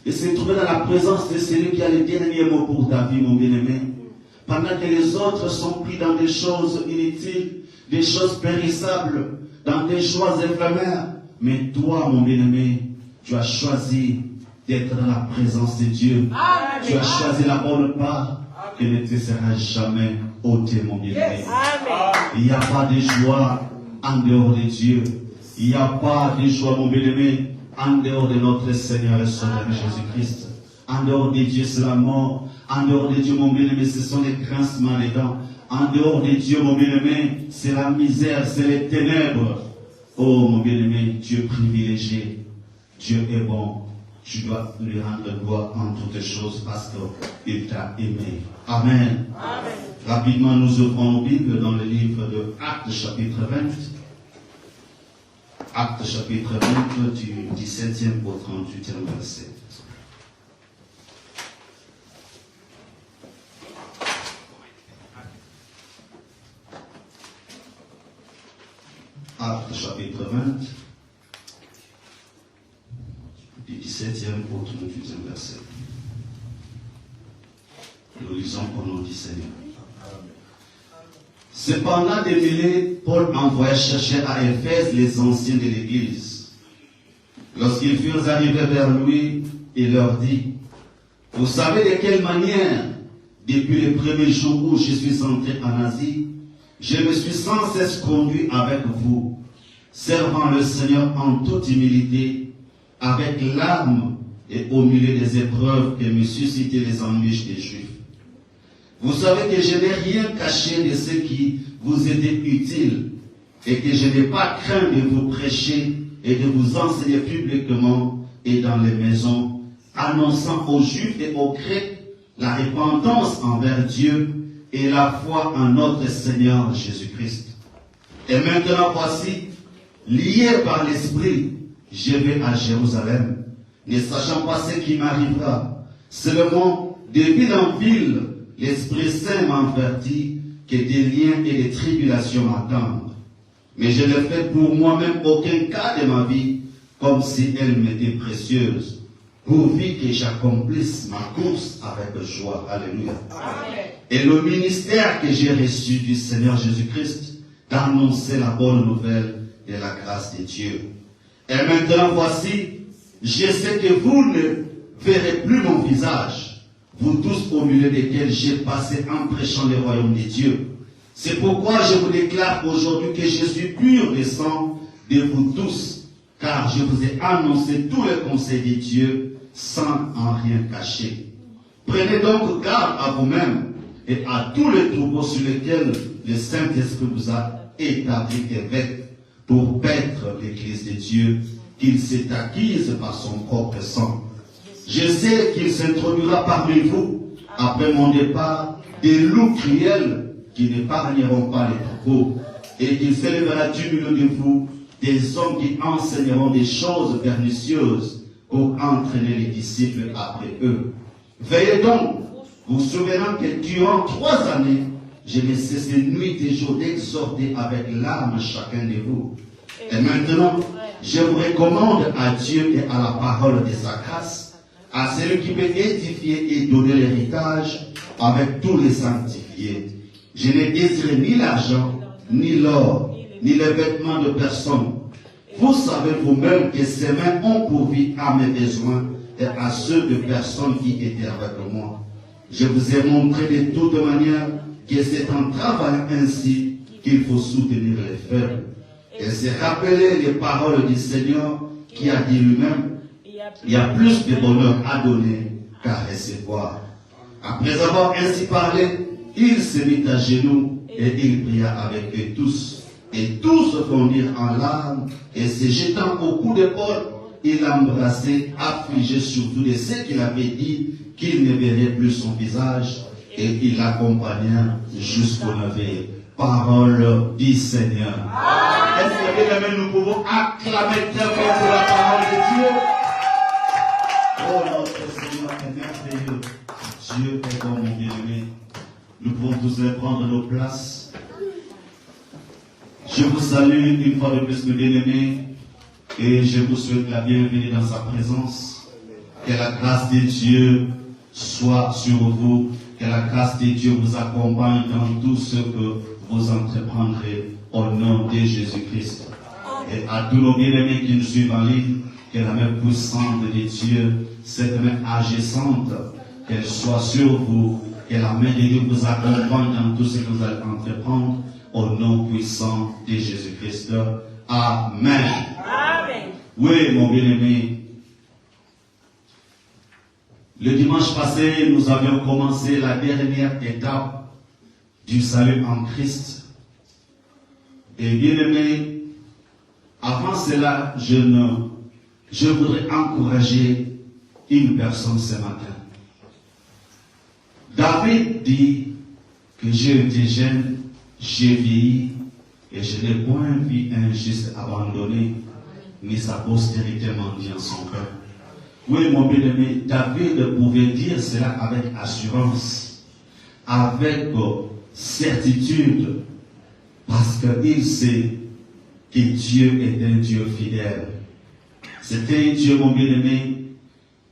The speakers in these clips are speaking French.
Et se trouver dans la présence de celui qui a le dernier mot pour ta vie, mon bien-aimé. Pendant que les autres sont pris dans des choses inutiles, des choses périssables, dans des choix éphémères. Mais toi, mon bien-aimé, tu as choisi d'être dans la présence de Dieu. Amen. Tu as choisi la bonne part qui ne te sera jamais ôtée, mon bien-aimé. Il n'y a pas de joie en dehors de Dieu. Il n'y a pas de joie, mon bien-aimé, en dehors de notre Seigneur et Sauveur Jésus-Christ. En dehors de Dieu, c'est la mort. En dehors de Dieu, mon bien-aimé, ce sont les grincements des dents. En dehors de Dieu, mon bien-aimé, c'est la misère, c'est les ténèbres. Oh, mon bien-aimé, Dieu est privilégié. Dieu est bon. Tu dois lui rendre gloire en toutes choses parce qu'il t'a aimé. Amen. Amen. Rapidement, nous ouvrons nos Bibles dans le livre de Actes chapitre 20. Actes chapitre 20 du 17e au 38e verset. Actes chapitre 20 du 17e au 38e verset. Nous lisons au nom du Seigneur. Cependant, des milliers, Paul envoya chercher à Éphèse les anciens de l'Église. Lorsqu'ils furent arrivés vers lui, il leur dit, « Vous savez de quelle manière, depuis le premier jour où je suis entré en Asie, je me suis sans cesse conduit avec vous, servant le Seigneur en toute humilité, avec larmes et au milieu des épreuves que me suscitaient les embûches des Juifs. Vous savez que je n'ai rien caché de ce qui vous était utile et que je n'ai pas craint de vous prêcher et de vous enseigner publiquement et dans les maisons, annonçant aux Juifs et aux Grecs la repentance envers Dieu et la foi en notre Seigneur Jésus-Christ. Et maintenant, voici, lié par l'Esprit, je vais à Jérusalem, ne sachant pas ce qui m'arrivera. Seulement, depuis en ville, l'Esprit Saint m'avertit que des liens et des tribulations m'attendent. Mais je ne fais pour moi-même aucun cas de ma vie, comme si elle m'était précieuse, pourvu que j'accomplisse ma course avec joie. Alléluia. Amen. Et le ministère que j'ai reçu du Seigneur Jésus-Christ, d'annoncer la bonne nouvelle de la grâce de Dieu. Et maintenant, voici, je sais que vous ne verrez plus mon visage, vous tous au milieu desquels j'ai passé en prêchant le royaume de Dieu. C'est pourquoi je vous déclare aujourd'hui que je suis pur de sang de vous tous, car je vous ai annoncé tous les conseils de Dieu sans en rien cacher. Prenez donc garde à vous-même et à tous les troupeaux sur lesquels le Saint-Esprit vous a établi évêque pour paître l'Église de Dieu qu'il s'est acquise par son propre sang. Je sais qu'il s'introduira parmi vous, après mon départ, des loups cruels qui n'épargneront pas les troupeaux, et qu'il s'élèvera du milieu de vous des hommes qui enseigneront des choses pernicieuses pour entraîner les disciples après eux. Veillez donc, vous souvenant que durant 3 années, je n'ai cessé nuit et jour d'exhorter avec larmes chacun de vous. Et maintenant, je vous recommande à Dieu et à la parole de sa grâce, à celui qui peut édifier et donner l'héritage avec tous les sanctifiés. Je n'ai désiré ni l'argent, ni l'or, ni les vêtements de personne. Vous savez vous-même que ces mains ont pourvu à mes besoins et à ceux de personnes qui étaient avec moi. Je vous ai montré de toute manière que c'est en travaillant ainsi qu'il faut soutenir les faibles. Et c'est rappeler les paroles du Seigneur qui a dit lui-même, il y a plus de bonheur à donner qu'à recevoir. Après avoir ainsi parlé, il se mit à genoux et il pria avec eux tous. Et tous se fondirent en larmes et se jetant au cou de Paul, il l'embrassait, affligé surtout de ce qu'il avait dit, qu'il ne verrait plus son visage, et il l'accompagna jusqu'au lever. Parole du Seigneur. Est-ce que bien aimé, nous pouvons acclamer très fort pour la parole de Dieu? Oh, notre Seigneur est merveilleux. Dieu est bon, mon bien-aimé. Nous pouvons tous prendre nos places. Je vous salue une fois de plus, mes bien-aimés, et je vous souhaite la bienvenue dans sa présence. Que la grâce de Dieu soit sur vous, que la grâce de Dieu vous accompagne dans tout ce que vous entreprendrez au nom de Jésus-Christ. Et à tous nos bien-aimés qui nous suivent en ligne, que la main puissante de Dieu, cette main agissante, qu'elle soit sur vous, que la main de Dieu vous accompagne dans tout ce que vous allez entreprendre, au nom puissant de Jésus-Christ. Amen. Amen. Oui, mon bien-aimé. Le dimanche passé, nous avions commencé la dernière étape du salut en Christ. Et bien aimé, avant cela, je voudrais encourager une personne ce matin. David dit que j'ai été jeune, j'ai vieilli, et je n'ai point vu un juste abandonné, ni sa postérité mendiant son pain. Oui, mon bien-aimé, David pouvait dire cela avec assurance, avec certitude, parce qu'il sait que Dieu est un Dieu fidèle. C'est un Dieu, mon bien-aimé,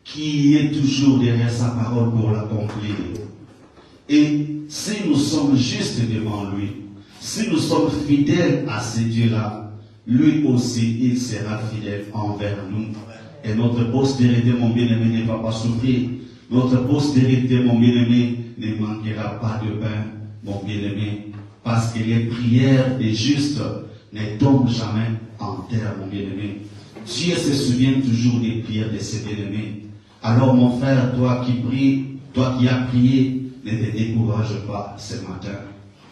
qui est toujours derrière sa parole pour l'accomplir. Et si nous sommes justes devant lui, si nous sommes fidèles à ce Dieu-là, lui aussi, il sera fidèle envers nous. Et notre postérité, mon bien-aimé, ne va pas souffrir. Notre postérité, mon bien-aimé, ne manquera pas de pain, mon bien-aimé. Parce que les prières des justes ne tombent jamais en terre, mon bien-aimé. Dieu se souvient toujours des prières de ses bien-aimés. Alors, mon frère, toi qui pries, toi qui as prié, ne te décourage pas ce matin.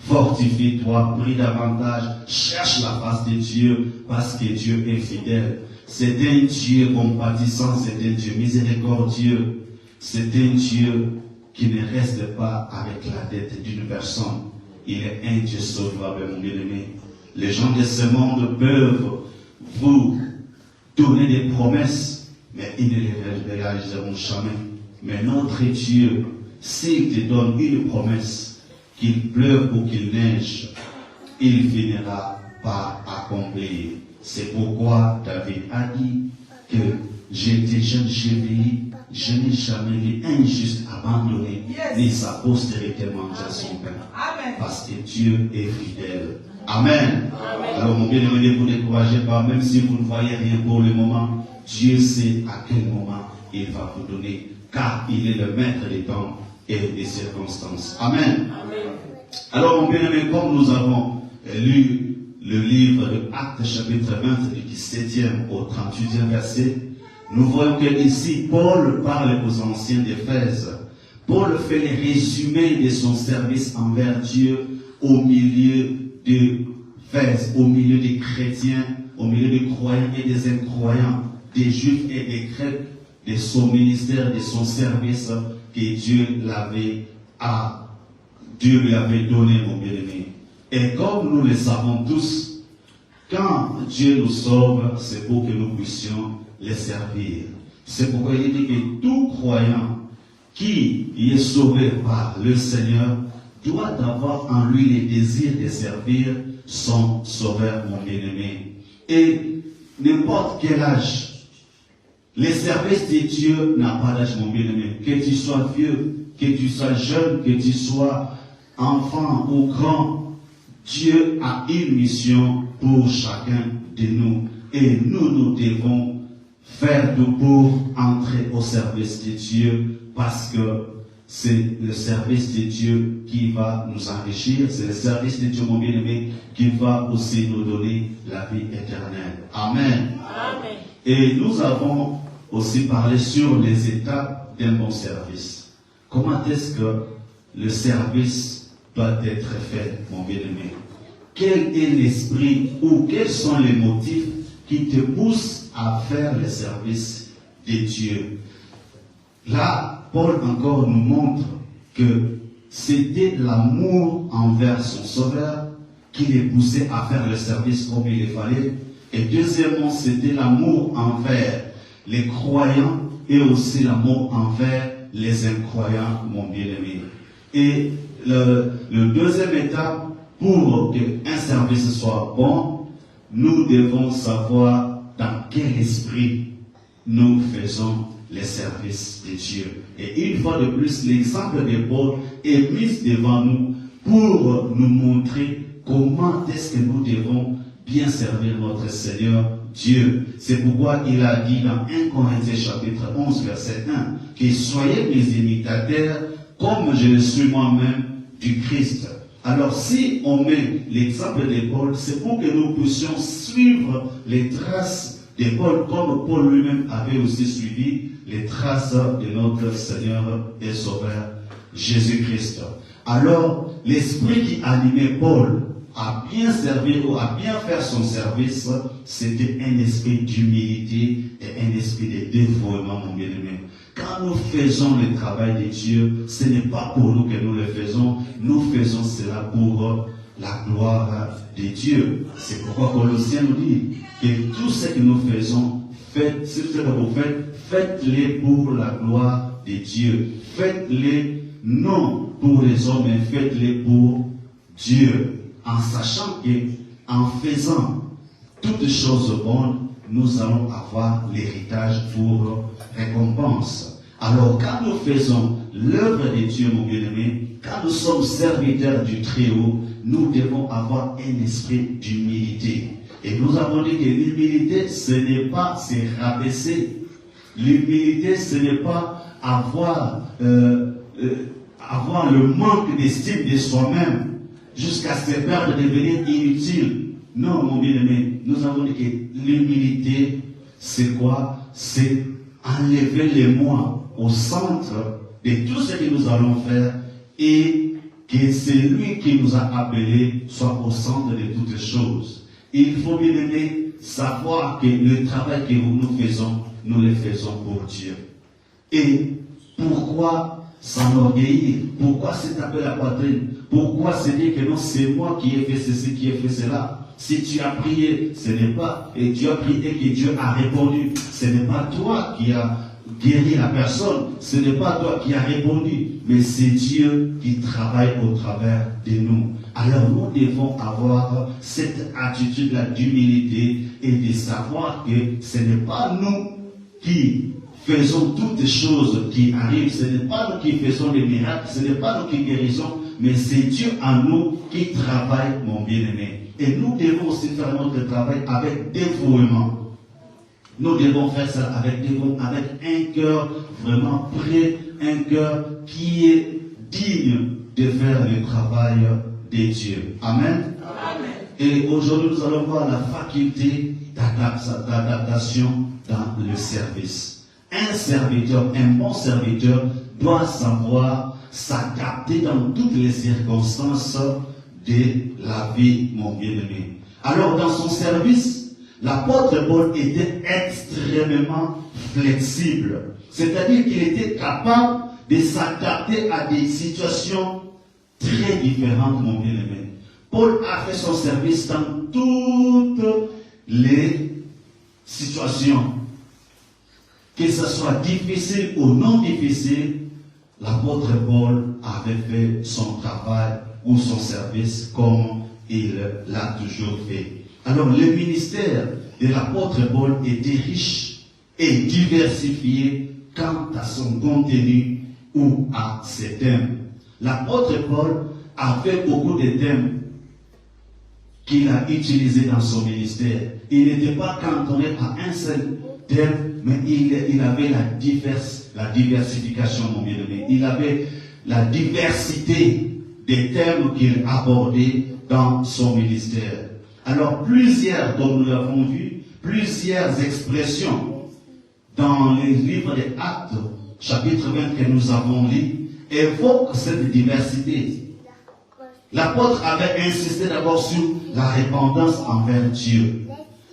Fortifie-toi, prie davantage, cherche la face de Dieu, parce que Dieu est fidèle. C'est un Dieu compatissant, c'est un Dieu miséricordieux, c'est un Dieu qui ne reste pas avec la dette d'une personne. Il est un Dieu sauveur, mon bien-aimé. Les gens de ce monde peuvent vous donner des promesses, mais ils ne les réaliseront jamais. Mais notre Dieu, s'il te donne une promesse, qu'il pleuve ou qu'il neige, il finira par accomplir. C'est pourquoi David a dit que j'étais jeune, j'ai vieilli, je n'ai jamais vu un juste abandonné, ni sa postérité manger son pain. Parce que Dieu est fidèle. Amen. Amen. Alors mon bien-aimé, ne vous découragez pas, même si vous ne voyez rien pour le moment, Dieu sait à quel moment il va vous donner, car il est le maître des temps et des circonstances. Amen. Amen. Alors mon bien-aimé, comme nous avons lu le livre de Actes chapitre 20 du 17e au 38e verset, nous voyons que ici Paul parle aux anciens d'Éphèse. Paul fait le résumé de son service envers Dieu au milieu d'Éphèse, au milieu des chrétiens, au milieu des croyants et des incroyants, des juifs et des grecs, de son ministère, de son service que Dieu lui avait donné, mon bien-aimé. Et comme nous le savons tous, quand Dieu nous sauve, c'est pour que nous puissions les servir. C'est pourquoi il dit que tout croyant qui est sauvé par le Seigneur doit avoir en lui le désir de servir son sauveur, mon bien-aimé. Et n'importe quel âge, le service de Dieu n'a pas d'âge, mon bien-aimé. Que tu sois vieux, que tu sois jeune, que tu sois enfant ou grand, Dieu a une mission pour chacun de nous. Et nous devons faire tout pour entrer au service de Dieu, parce que c'est le service de Dieu qui va nous enrichir. C'est le service de Dieu, mon bien-aimé, qui va aussi nous donner la vie éternelle. Amen. Amen. Et nous avons aussi parlé sur les étapes d'un bon service. Comment est-ce que le service doit être fait, mon bien-aimé? Quel est l'esprit ou quels sont les motifs qui te poussent à faire le service de Dieu? Là, Paul encore nous montre que c'était l'amour envers son Sauveur qui les poussait à faire le service comme il le fallait. Et deuxièmement, c'était l'amour envers les croyants et aussi l'amour envers les incroyants, mon bien-aimé. Et le deuxième étape, pour qu'un service soit bon, nous devons savoir dans quel esprit nous faisons les services de Dieu. Et une fois de plus, l'exemple de Paul est mis devant nous pour nous montrer comment est-ce que nous devons bien servir notre Seigneur Dieu. C'est pourquoi il a dit dans 1 Corinthiens chapitre 11 verset 1 que soyez mes imitateurs comme je le suis moi-même du Christ. Alors si on met l'exemple de Paul, c'est pour que nous puissions suivre les traces de Paul, comme Paul lui-même avait aussi suivi les traces de notre Seigneur et Sauveur Jésus-Christ. Alors, l'esprit qui animait Paul à bien servir ou à bien faire son service, c'était un esprit d'humilité et un esprit de dévouement, mon bien-aimé. Quand nous faisons le travail de Dieu, ce n'est pas pour nous que nous le faisons, nous faisons cela pour la gloire de Dieu. C'est pourquoi Colossiens nous dit que tout ce que nous faisons, faites-les pour la gloire de Dieu. Faites-les non pour les hommes, mais faites-les pour Dieu. En sachant que, en faisant toutes choses bonnes, nous allons avoir l'héritage pour récompense. Alors, quand nous faisons l'œuvre de Dieu, mon bien-aimé, quand nous sommes serviteurs du Très-Haut, nous devons avoir un esprit d'humilité. Et nous avons dit que l'humilité, ce n'est pas se rabaisser. L'humilité, ce n'est pas avoir le manque d'estime de soi-même jusqu'à se perdre, devenir inutile. Non, mon bien-aimé, nous avons dit que l'humilité, c'est quoi? C'est enlever les moi au centre de tout ce que nous allons faire et que celui qui nous a appelés soit au centre de toutes les choses. Il faut, bien aimé, savoir que le travail que nous faisons, nous le faisons pour Dieu. Et pourquoi s'enorgueillir? Pourquoi se taper la poitrine? Pourquoi se dire que non, c'est moi qui ai fait ceci, qui ai fait cela? Si tu as prié, ce n'est pas, et tu as prié et que Dieu a répondu, ce n'est pas toi qui as guéri la personne, ce n'est pas toi qui as répondu, mais c'est Dieu qui travaille au travers de nous. Alors nous devons avoir cette attitude-là d'humilité et de savoir que ce n'est pas nous qui faisons toutes les choses qui arrivent, ce n'est pas nous qui faisons les miracles, ce n'est pas nous qui guérissons, mais c'est Dieu en nous qui travaille, mon bien-aimé. Et nous devons aussi faire notre travail avec dévouement. Nous devons faire ça avec dévouement, avec un cœur vraiment prêt, un cœur qui est digne de faire le travail de Dieu. Amen. Amen. Et aujourd'hui, nous allons voir la faculté d'adaptation dans le service. Un serviteur, un bon serviteur, doit savoir s'adapter dans toutes les circonstances de la vie, mon bien-aimé. Alors, dans son service, l'apôtre Paul était extrêmement flexible. C'est-à-dire qu'il était capable de s'adapter à des situations très différentes, mon bien-aimé. Paul a fait son service dans toutes les situations. Que ce soit difficile ou non difficile, l'apôtre Paul avait fait son travail ou son service comme il l'a toujours fait. Alors le ministère de l'apôtre Paul était riche et diversifié quant à son contenu ou à ses thèmes. L'apôtre Paul avait beaucoup de thèmes qu'il a utilisés dans son ministère. Il n'était pas cantonné à un seul thème, mais il avait la diversification, mon bien-aimé. Il avait la diversité des thèmes qu'il abordait dans son ministère. Alors, comme nous l'avons vu, plusieurs expressions dans les livres des Actes, chapitre 20 que nous avons lu, évoquent cette diversité. L'apôtre avait insisté d'abord sur la repentance envers Dieu.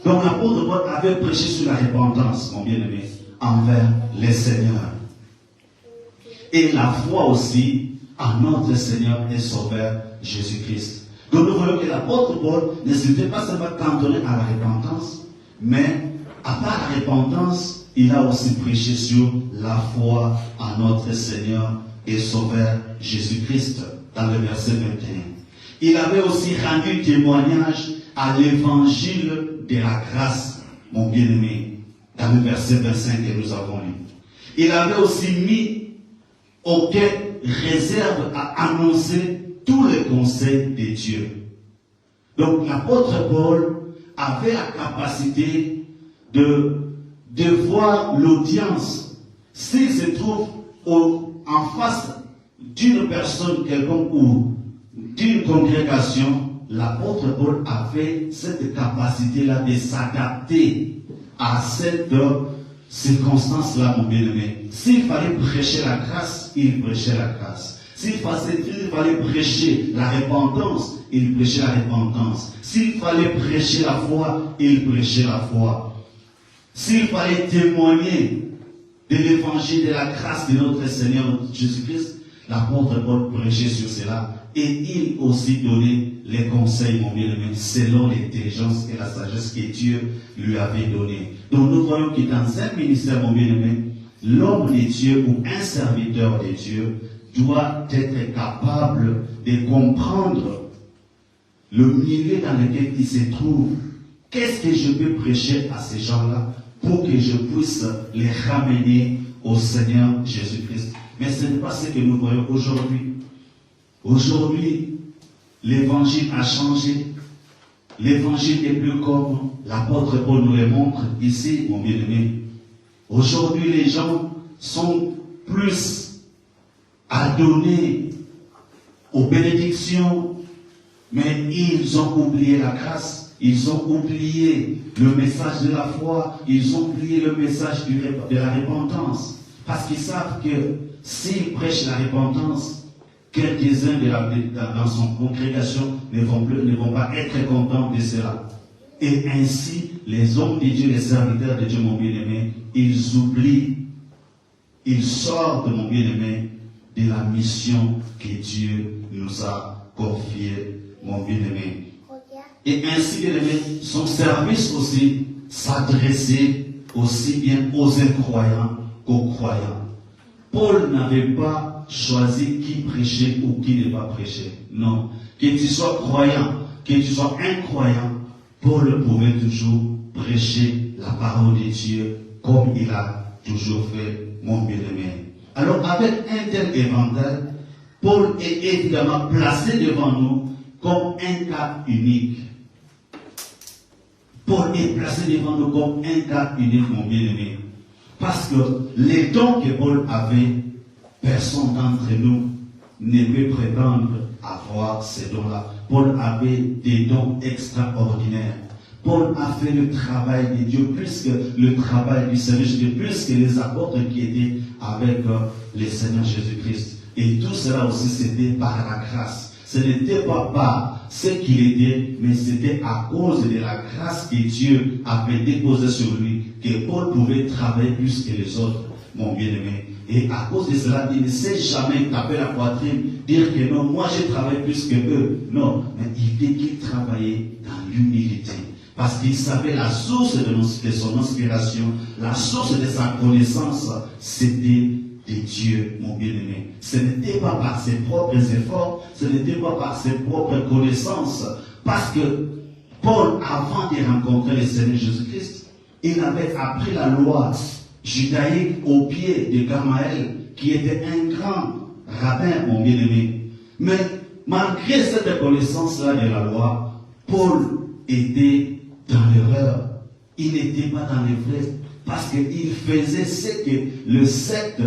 Donc l'apôtre Paul avait prêché sur la repentance, mon bien-aimé, envers le Seigneur. Et la foi aussi en notre Seigneur et Sauveur Jésus-Christ. Donc nous voyons que l'apôtre Paul ne s'était pas seulement cantonné à la repentance, mais à part la repentance, il a aussi prêché sur la foi en notre Seigneur et Sauveur Jésus-Christ, dans le verset 21. Il avait aussi rendu témoignage à l'évangile de la grâce, mon bien-aimé, dans le verset 25 que nous avons lu. Il avait aussi mis aucune réserve à annoncer tous les conseils de Dieu. Donc l'apôtre Paul avait la capacité de voir l'audience. S'il se trouve en face d'une personne quelconque ou d'une congrégation, l'apôtre Paul avait cette capacité-là de s'adapter à cette circonstance-là, mon bien-aimé. S'il fallait prêcher la grâce, il prêchait la grâce. S'il fallait prêcher la repentance, il prêchait la repentance. S'il fallait prêcher la foi, il prêchait la foi. S'il fallait témoigner de l'évangile de la grâce de notre Seigneur Jésus-Christ, l'apôtre Paul prêchait sur cela. Et il aussi donnait les conseils, mon bien-aimé, selon l'intelligence et la sagesse que Dieu lui avait donnée. Donc nous voyons que dans un ministère, mon bien-aimé, l'homme de Dieu ou un serviteur de Dieu doit être capable de comprendre le milieu dans lequel il se trouve. Qu'est-ce que je peux prêcher à ces gens-là pour que je puisse les ramener au Seigneur Jésus-Christ? Mais ce n'est pas ce que nous voyons aujourd'hui. Aujourd'hui, l'évangile a changé. L'évangile n'est plus comme l'apôtre Paul nous le montre ici, mon bien-aimé. Aujourd'hui, les gens sont plus adonnés aux bénédictions, mais ils ont oublié la grâce, ils ont oublié le message de la foi, ils ont oublié le message de la repentance. Parce qu'ils savent que s'ils prêchent la repentance, quelques-uns dans son congrégation ne vont pas être contents de cela. Et ainsi, les hommes de Dieu, les serviteurs de Dieu, mon bien-aimé, ils oublient, ils sortent, mon bien-aimé, de la mission que Dieu nous a confiée, mon bien-aimé. Et ainsi, bien-aimé, son service aussi s'adressait aussi bien aux incroyants qu'aux croyants. Paul n'avait pas choisi qui prêchait ou qui ne pas prêcher. Non. Que tu sois croyant, que tu sois incroyant, Paul pouvait toujours prêcher la parole de Dieu comme il a toujours fait, mon bien-aimé. Alors, avec un tel éventail, Paul est évidemment placé devant nous comme un cas unique. Paul est placé devant nous comme un cas unique, mon bien-aimé. Parce que les dons que Paul avait, personne d'entre nous ne peut prétendre avoir ces dons-là. Paul avait des dons extraordinaires. Paul a fait le travail de Dieu plus que le travail du Seigneur Jésus, plus que les apôtres qui étaient avec le Seigneur Jésus-Christ. Et tout cela aussi, c'était par la grâce. Ce n'était pas par ce qu'il était, mais c'était à cause de la grâce que Dieu avait déposée sur lui que Paul pouvait travailler plus que les autres, mon bien-aimé. Et à cause de cela, il ne s'est jamais tapé la poitrine, dire que non, moi je travaille plus que eux. Non, mais il dit qu'il travaillait dans l'humilité. Parce qu'il savait la source de son inspiration, la source de sa connaissance, c'était de Dieu, mon bien-aimé. Ce n'était pas par ses propres efforts, ce n'était pas par ses propres connaissances. Parce que Paul, avant de rencontrer le Seigneur Jésus-Christ, il avait appris la loi judaïque au pied de Gamaël, qui était un grand rabbin, mon bien-aimé. Mais malgré cette connaissance-là de la loi, Paul était dans l'erreur. Il n'était pas dans le vrai, parce qu'il faisait ce que le secte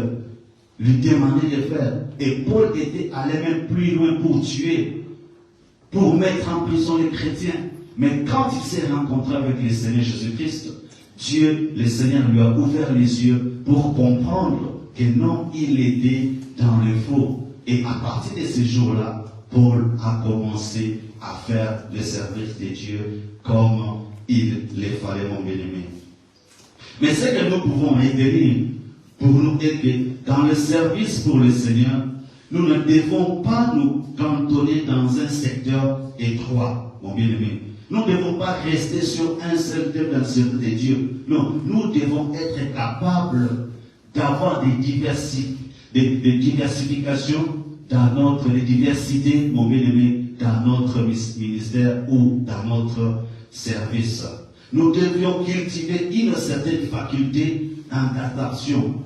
lui demandait de faire. Et Paul était allé même plus loin pour tuer, pour mettre en prison les chrétiens. Mais quand il s'est rencontré avec le Seigneur Jésus-Christ, Dieu, le Seigneur, lui a ouvert les yeux pour comprendre que non, il était dans le faux. Et à partir de ce jour-là, Paul a commencé à faire le service de Dieu comme il le fallait, mon bien-aimé. Mais ce que nous pouvons retenir pour nous est que dans le service pour le Seigneur, nous ne devons pas nous cantonner dans un secteur étroit, mon bien-aimé. Nous ne devons pas rester sur un seul thème dans le service de Dieu. Non, nous devons être capables d'avoir des diversifications dans notre diversité, mon bien-aimé, dans notre ministère ou dans notre service. Nous devions cultiver une certaine faculté d'adaptation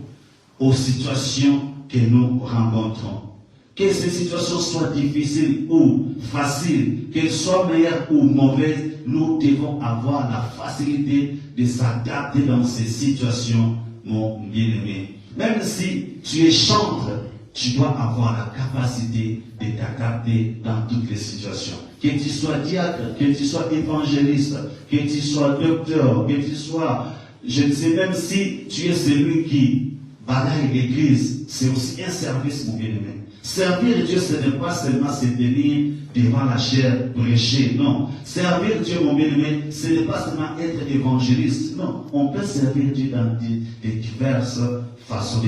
aux situations que nous rencontrons. Que ces situations soient difficiles ou faciles, qu'elles soient meilleures ou mauvaises, nous devons avoir la facilité de s'adapter dans ces situations, mon bien-aimé. Même si tu es chantre, tu dois avoir la capacité de t'adapter dans toutes les situations. Que tu sois diacre, que tu sois évangéliste, que tu sois docteur, que tu sois, je ne sais, même si tu es celui qui balaye l'église, c'est aussi un service, mon bien-aimé. Servir Dieu, ce n'est pas seulement se tenir devant la chair, prêcher, non. Servir Dieu, mon bien-aimé, ce n'est pas seulement être évangéliste, non. On peut servir Dieu dans des diverses façons,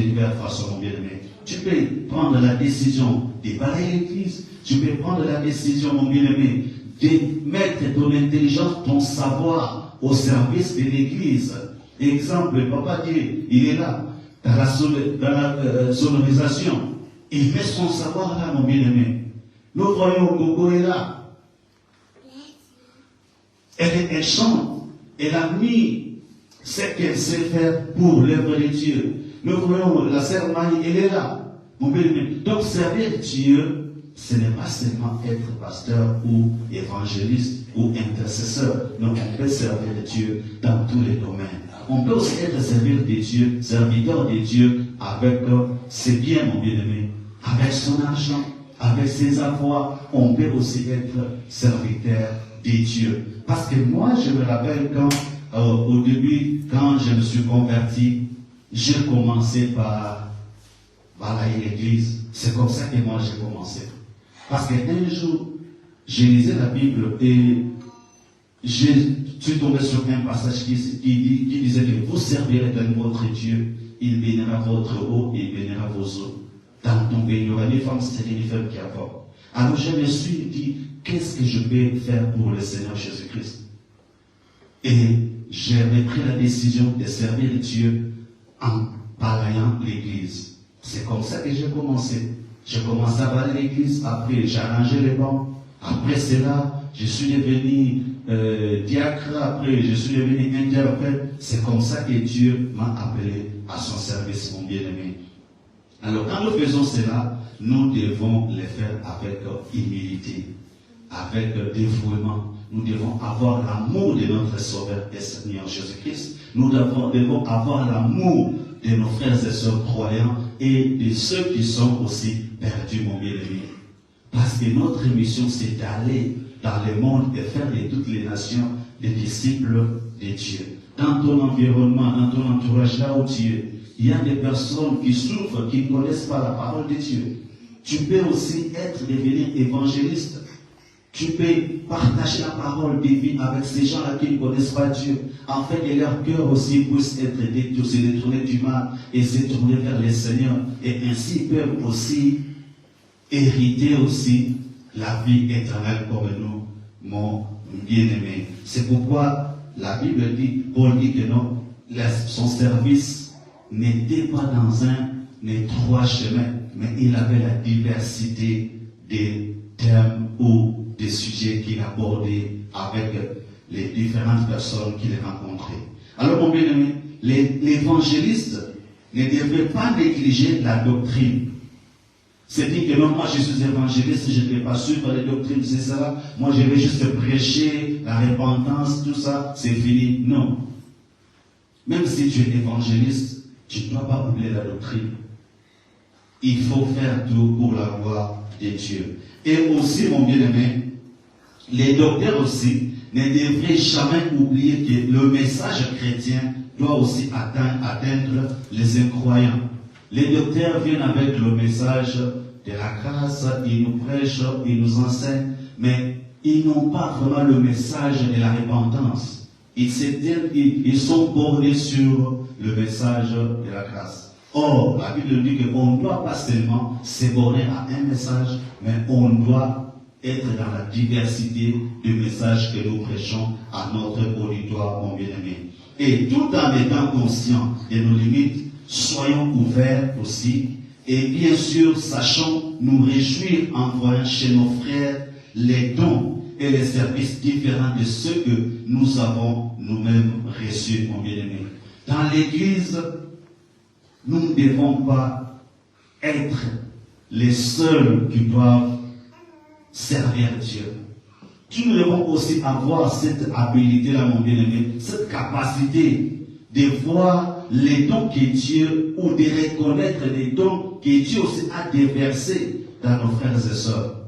mon bien-aimé. Tu peux prendre la décision de balayer l'église, tu peux prendre la décision, mon bien-aimé, de mettre ton intelligence, ton savoir au service de l'église. Exemple, Papa Dieu, il est là, dans la sonorisation. Il met son savoir là, mon bien-aimé. Nous voyons Gogo est là. Elle chante. Elle a mis ce qu'elle sait faire pour l'œuvre de Dieu. Nous voyons la sœur Marie, elle est là. Mon bien-aimé. Donc servir Dieu, ce n'est pas seulement être pasteur ou évangéliste ou intercesseur. Non, on peut servir Dieu dans tous les domaines. On peut aussi être serviteur de Dieu avec ses biens, mon bien-aimé. Avec son argent, avec ses avoirs, on peut aussi être serviteur de Dieu. Parce que moi, je me rappelle quand, au début, quand je me suis converti, j'ai commencé par balayer l'église. C'est comme ça que moi j'ai commencé. Parce qu'un jour, je lisais la Bible et je suis tombé sur un passage qui disait que vous servirez de votre Dieu, il bénira votre eau et il bénira vos eaux. Dans ton pays, il y aura des femmes stériles, des femmes qui apportent. Alors je me suis dit, qu'est-ce que je peux faire pour le Seigneur Jésus-Christ? Et j'avais pris la décision de servir Dieu en balayant l'église. C'est comme ça que j'ai commencé. J'ai commencé à balayer l'église, après j'ai arrangé les bancs. Après cela, je suis devenu diacre, après je suis devenu interprète. C'est comme ça que Dieu m'a appelé à son service, mon bien-aimé. Alors, quand nous faisons cela, nous devons le faire avec humilité, avec dévouement. Nous devons avoir l'amour de notre Sauveur et Seigneur Jésus-Christ. Nous devons avoir l'amour de nos frères et sœurs croyants et de ceux qui sont aussi perdus, mon bien-aimé. Parce que notre mission, c'est d'aller dans le monde et faire de toutes les nations des disciples de Dieu. Dans ton environnement, dans ton entourage, là où tu es, il y a des personnes qui souffrent, qui ne connaissent pas la parole de Dieu. Tu peux aussi devenir évangéliste. Tu peux partager la parole de vie avec ces gens-là qui ne connaissent pas Dieu, afin que leur cœur aussi puisse se détourner du mal et se tourner vers le Seigneur. Et ainsi ils peuvent aussi hériter aussi la vie éternelle comme nous, mon bien-aimé. C'est pourquoi la Bible dit, Paul dit que non, son service n'était pas dans un étroit chemin, mais il avait la diversité des thèmes ou des sujets qu'il abordait avec les différentes personnes qu'il rencontrait. Alors, mon bien-aimé, l'évangéliste ne devait pas négliger la doctrine. C'est dit que non, moi je suis évangéliste, je ne vais pas suivre les doctrines, c'est ça. Moi je vais juste prêcher la repentance, tout ça, c'est fini. Non. Même si tu es évangéliste, tu ne dois pas oublier la doctrine. Il faut faire tout pour la gloire de Dieu. Et aussi, mon bien-aimé, les docteurs aussi ne devraient jamais oublier que le message chrétien doit aussi atteindre les incroyants. Les docteurs viennent avec le message de la grâce, ils nous prêchent, ils nous enseignent, mais ils n'ont pas vraiment le message de la repentance. Ils sont bornés sur le message de la grâce. Or, la Bible dit qu'on ne doit pas seulement se borner à un message, mais on doit être dans la diversité du message que nous prêchons à notre auditoire, mon bien-aimé. Et tout en étant conscients de nos limites, soyons ouverts aussi, et bien sûr, sachons nous réjouir en voyant chez nos frères les dons et les services différents de ceux que nous avons nous-mêmes reçus, mon bien-aimé. Dans l'Église, nous ne devons pas être les seuls qui doivent servir Dieu. Nous devons aussi avoir cette habilité-là, mon bien-aimé, cette capacité de voir les dons que Dieu, ou de reconnaître les dons que Dieu aussi a déversés dans nos frères et sœurs.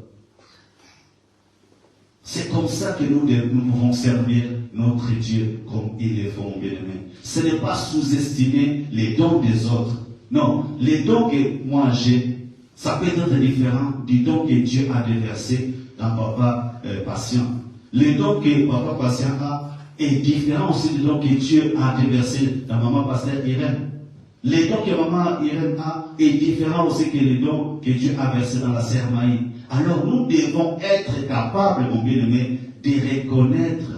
C'est comme ça que nous pouvons servir notre Dieu comme il le faut, mon bien-aimé. Ce n'est pas sous-estimer les dons des autres. Non, les dons que moi j'ai, Ça peut être différent du don que Dieu a déversé dans Papa Patient. Le don que Papa Patient a est différent aussi du don que Dieu a déversé dans Maman Pasteur Irène. Le don que Maman Irène a est différent aussi que le don que Dieu a versé dans la sœur Maï. Alors nous devons être capables, mon bien-aimé, de reconnaître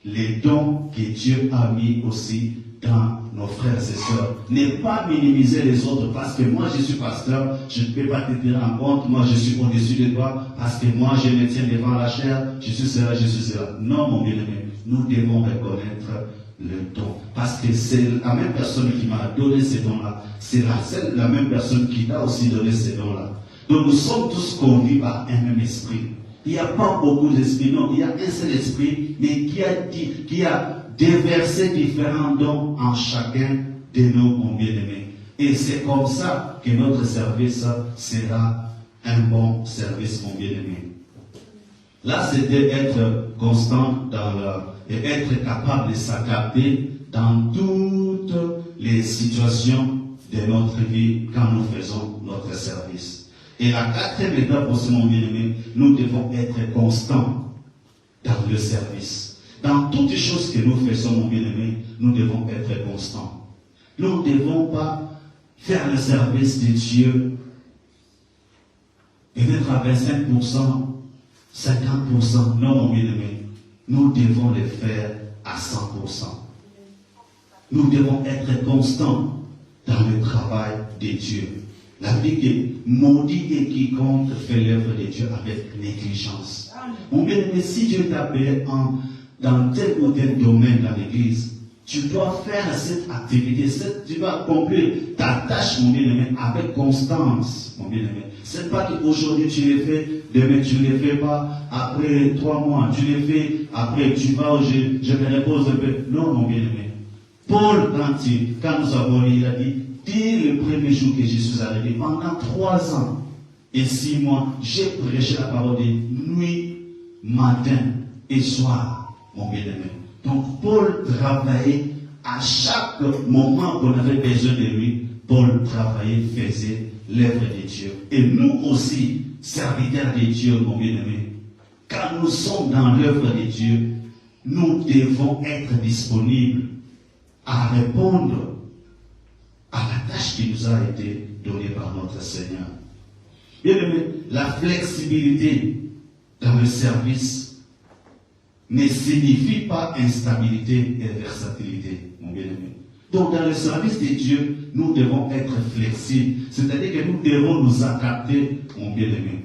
les dons que Dieu a mis aussi dans nos frères et sœurs. Ne pas minimiser les autres parce que moi je suis pasteur, je ne peux pas te tenir en compte, moi je suis au-dessus de toi parce que moi je me tiens devant la chair, je suis cela, je suis cela. Non, mon bien-aimé, nous devons reconnaître le don. Parce que c'est la même personne qui m'a donné ces dons-là, c'est la même personne qui t'a aussi donné ces dons-là. Donc nous sommes tous conduits par un même esprit. Il n'y a pas beaucoup d'esprits, non, il y a un seul esprit, mais qui a déversé différents dons en chacun de nous, mon bien-aimé. Et c'est comme ça que notre service sera un bon service, mon bien-aimé. Là, c'était être constant et être capable de s'adapter dans toutes les situations de notre vie quand nous faisons notre service. Et la quatrième étape aussi, mon bien-aimé, nous devons être constants dans le service. Dans toutes les choses que nous faisons, mon bien-aimé, nous devons être constants. Nous ne devons pas faire le service de Dieu peut-être à 25%, 50%. Non, mon bien-aimé, nous devons le faire à 100%. Nous devons être constants dans le travail de Dieu. La Bible dit que maudit est quiconque fait l'œuvre de Dieu avec négligence. Mon bien-aimé, si Dieu t'appelle dans tel ou tel domaine dans l'église, tu dois faire cette activité, tu dois accomplir ta tâche, mon bien-aimé, avec constance, mon bien-aimé. C'est pas qu'aujourd'hui tu le fais, demain tu ne le fais pas, après 3 mois tu le fais, après tu vas, je me repose un peu. Non, mon bien-aimé. Paul, quand nous avons lu, il a dit, dès le premier jour que je suis arrivé, pendant 3 ans et 6 mois, j'ai prêché la parole de nuit, matin et soir, mon bien-aimé. Donc Paul travaillait à chaque moment qu'on avait besoin de lui. Paul travaillait, faisait l'œuvre de Dieu. Et nous aussi, serviteurs de Dieu, mon bien-aimé, quand nous sommes dans l'œuvre de Dieu, nous devons être disponibles à répondre à la tâche qui nous a été donnée par notre Seigneur. Bien-aimé, la flexibilité dans le service ne signifie pas instabilité et versatilité, mon bien-aimé. Donc, dans le service de Dieu, nous devons être flexibles. C'est-à-dire que nous devons nous adapter, mon bien-aimé.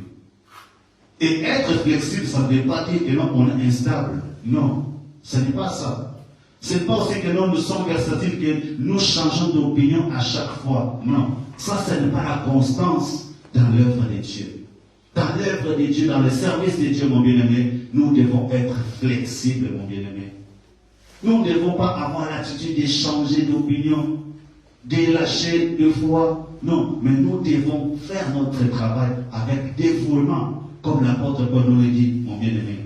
Et être flexible, ça ne veut pas dire que non, on est instable. Non, ce n'est pas ça. Ce n'est pas aussi que non, nous sommes versatiles, que nous changeons d'opinion à chaque fois. Non, ça, ce n'est pas la constance dans l'œuvre de Dieu. Dans l'œuvre de Dieu, dans le service de Dieu, mon bien-aimé, nous devons être flexibles, mon bien-aimé. Nous ne devons pas avoir l'attitude de changer d'opinion, de lâcher de foi. Non, mais nous devons faire notre travail avec dévouement, comme l'apôtre Paul nous le dit, mon bien-aimé.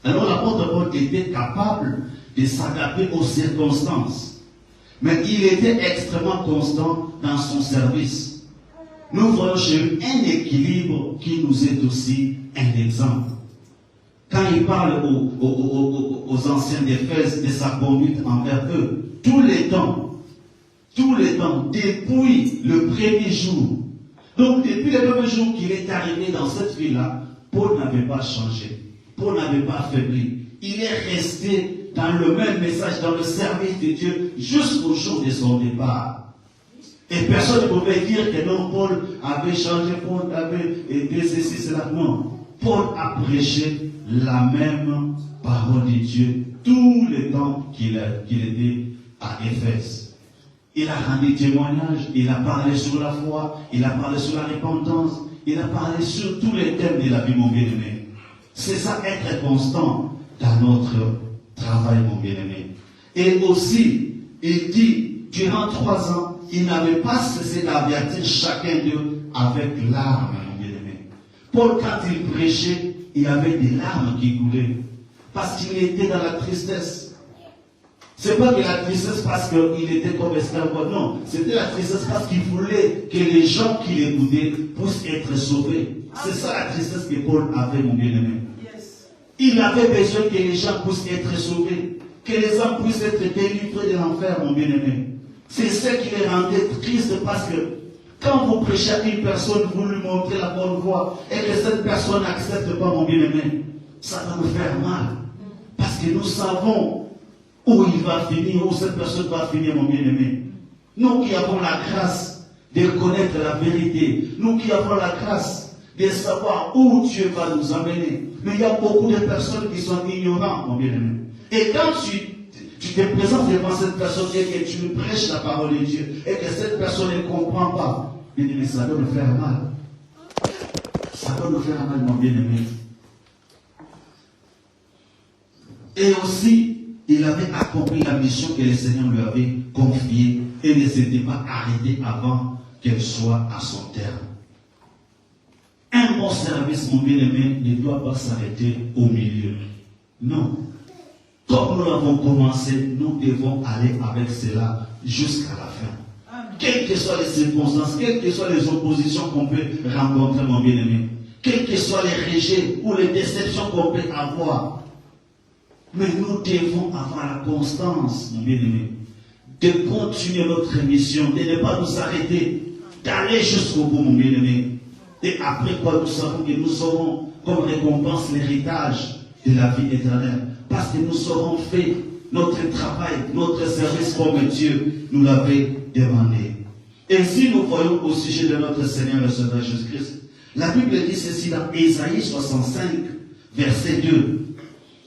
Alors l'apôtre Paul était capable de s'adapter aux circonstances, mais il était extrêmement constant dans son service. Nous voyons chez lui un équilibre qui nous est aussi un exemple. Quand il parle aux anciens d'Éphèse de sa conduite envers eux, tous les temps, depuis le premier jour, donc depuis le premier jour qu'il est arrivé dans cette ville-là, Paul n'avait pas changé, Paul n'avait pas affaibli. Il est resté dans le même message, dans le service de Dieu, jusqu'au jour de son départ. Et personne ne pouvait dire que non, Paul avait changé, Paul avait été ceci, cela. Non. Paul a prêché la même parole de Dieu tout le temps qu'il était à Éphèse. Il a rendu témoignage, il a parlé sur la foi, il a parlé sur la repentance, il a parlé sur tous les thèmes de la vie, mon bien-aimé. C'est ça, être constant dans notre travail, mon bien-aimé. Et aussi, il dit, durant 3 ans, il n'avait pas cessé d'avertir chacun d'eux avec larmes, mon bien-aimé. Paul, quand il prêchait, il y avait des larmes qui coulaient. Parce qu'il était dans la tristesse. C'est pas que la tristesse parce qu'il était comme esclave, non. C'était la tristesse parce qu'il voulait que les gens qui l'écoutaient puissent être sauvés. C'est ça la tristesse que Paul avait, mon bien-aimé. Il avait besoin que les gens puissent être sauvés, que les hommes puissent être délivrés de l'enfer, mon bien-aimé. C'est ce qui les rendait tristes parce que quand vous prêchez à une personne, vous lui montrez la bonne voie et que cette personne n'accepte pas, mon bien-aimé, ça va nous faire mal. Parce que nous savons où il va finir, où cette personne va finir, mon bien-aimé. Nous qui avons la grâce de connaître la vérité, nous qui avons la grâce de savoir où Dieu va nous emmener. Mais il y a beaucoup de personnes qui sont ignorantes, mon bien-aimé. Et quand tu te présentes devant cette personne et que tu lui prêches la parole de Dieu et que cette personne ne comprend pas, bien-aimé, ça doit nous faire mal. Ça doit nous faire mal, mon bien-aimé. Et aussi, il avait accompli la mission que le Seigneur lui avait confiée et ne s'était pas arrêté avant qu'elle soit à son terme. Un bon service, mon bien-aimé, ne doit pas s'arrêter au milieu. Non. Comme nous l'avons commencé, nous devons aller avec cela jusqu'à la fin. Quelles que soient les circonstances, quelles que soient les oppositions qu'on peut rencontrer, mon bien-aimé, quels que soient les rejets ou les déceptions qu'on peut avoir, mais nous devons avoir la constance, mon bien-aimé, de continuer notre mission, de ne pas nous arrêter, d'aller jusqu'au bout, mon bien-aimé. Et après quoi, nous savons que nous aurons comme récompense l'héritage de la vie éternelle. Parce que nous aurons fait notre travail, notre service comme Dieu nous l'avait demandé. Et si nous voyons au sujet de notre Seigneur et Sauveur Jésus-Christ, la Bible dit ceci dans Ésaïe 65, verset 2.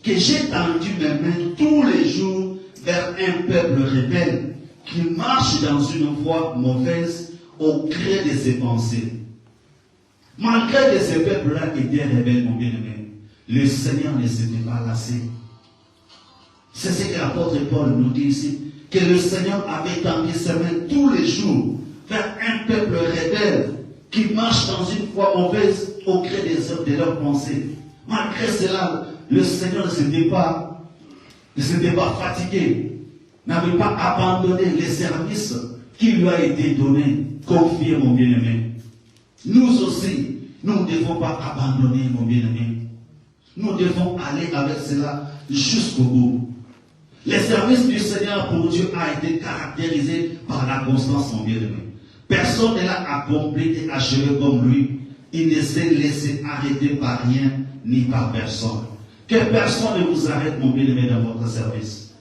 Que j'ai tendu mes mains tous les jours vers un peuple rebelle qui marche dans une voie mauvaise au gré de ses pensées. Malgré que ce peuple-là était rebelle, mon bien-aimé, le Seigneur ne s'était pas lassé. C'est ce que l'apôtre Paul nous dit ici, que le Seigneur avait tendu ses mains tous les jours vers un peuple rebelle qui marche dans une voie mauvaise au gré de leurs pensées. Malgré cela, le Seigneur ne s'était pas fatigué, n'avait pas abandonné les services qui lui a été donné, confié, mon bien-aimé. Nous aussi, nous ne devons pas abandonner, mon bien-aimé. Nous devons aller avec cela jusqu'au bout. Le service du Seigneur pour Dieu a été caractérisé par la constance, mon bien-aimé. Personne ne l'a accompli et achevé comme lui. Il ne s'est laissé arrêter par rien ni par personne. Que personne ne vous arrête, mon bien-aimé, dans votre service.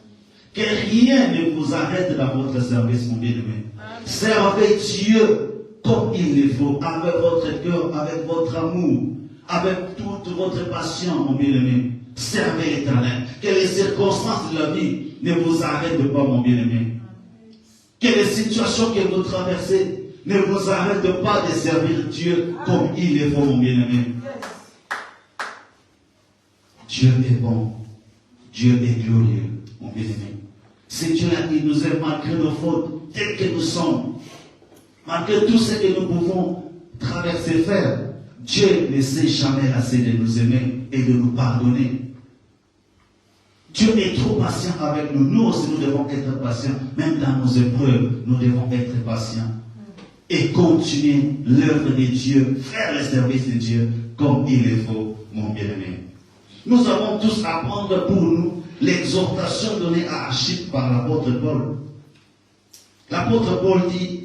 Que rien ne vous arrête dans votre service, mon bien-aimé. Servez Dieu comme il le faut, avec votre cœur, avec votre amour, avec toute votre passion, mon bien-aimé. Servez l'Éternel. Que les circonstances de la vie ne vous arrêtent pas, mon bien-aimé. Que les situations que vous traversez ne vous arrêtent pas de servir Dieu comme il le faut, mon bien-aimé. Dieu est bon. Dieu est glorieux, mon bien-aimé. C'est Dieu-là qui nous aime malgré nos fautes, tels que nous sommes. Malgré tout ce que nous pouvons traverser, faire, Dieu ne sait jamais lasser de nous aimer et de nous pardonner. Dieu est trop patient avec nous. Nous aussi, nous devons être patients. Même dans nos épreuves, nous devons être patients. Et continuer l'œuvre de Dieu, faire le service de Dieu comme il le faut, mon bien-aimé. Nous avons tous à prendre pour nous l'exhortation donnée à Archippe par l'apôtre Paul. L'apôtre Paul dit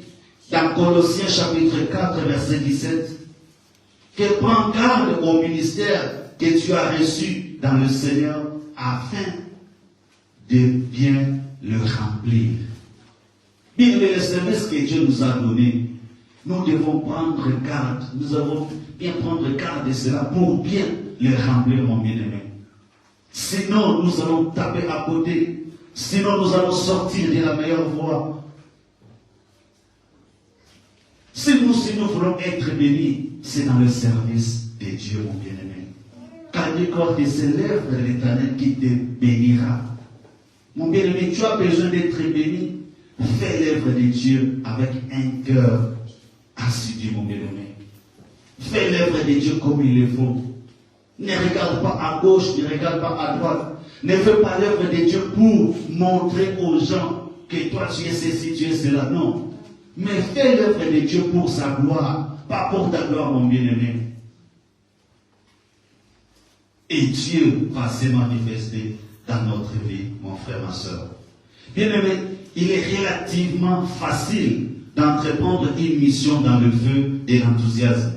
dans Colossiens chapitre 4, verset 17, que prends garde au ministère que tu as reçu dans le Seigneur afin de bien le remplir. Bien, le service que Dieu nous a donné, nous devons prendre garde, nous devons bien prendre garde de cela pour bien le remplir, mon bien-aimé. Sinon, nous allons taper à côté, sinon nous allons sortir de la meilleure voie. Si nous voulons être bénis, c'est dans le service de Dieu, mon bien-aimé. Car du corps de ses lèvres de l'Éternel qui te bénira. Mon bien-aimé, tu as besoin d'être béni. Fais l'œuvre de Dieu avec un cœur assidu, mon bien-aimé. Fais l'œuvre de Dieu comme il le faut. Ne regarde pas à gauche, ne regarde pas à droite. Ne fais pas l'œuvre de Dieu pour montrer aux gens que toi tu es ceci, tu es cela. Non. Mais fais l'œuvre de Dieu pour sa gloire, pas pour ta gloire, mon bien-aimé. Et Dieu va se manifester dans notre vie, mon frère, ma soeur. Bien-aimé, il est relativement facile d'entreprendre une mission dans le feu de l'enthousiasme.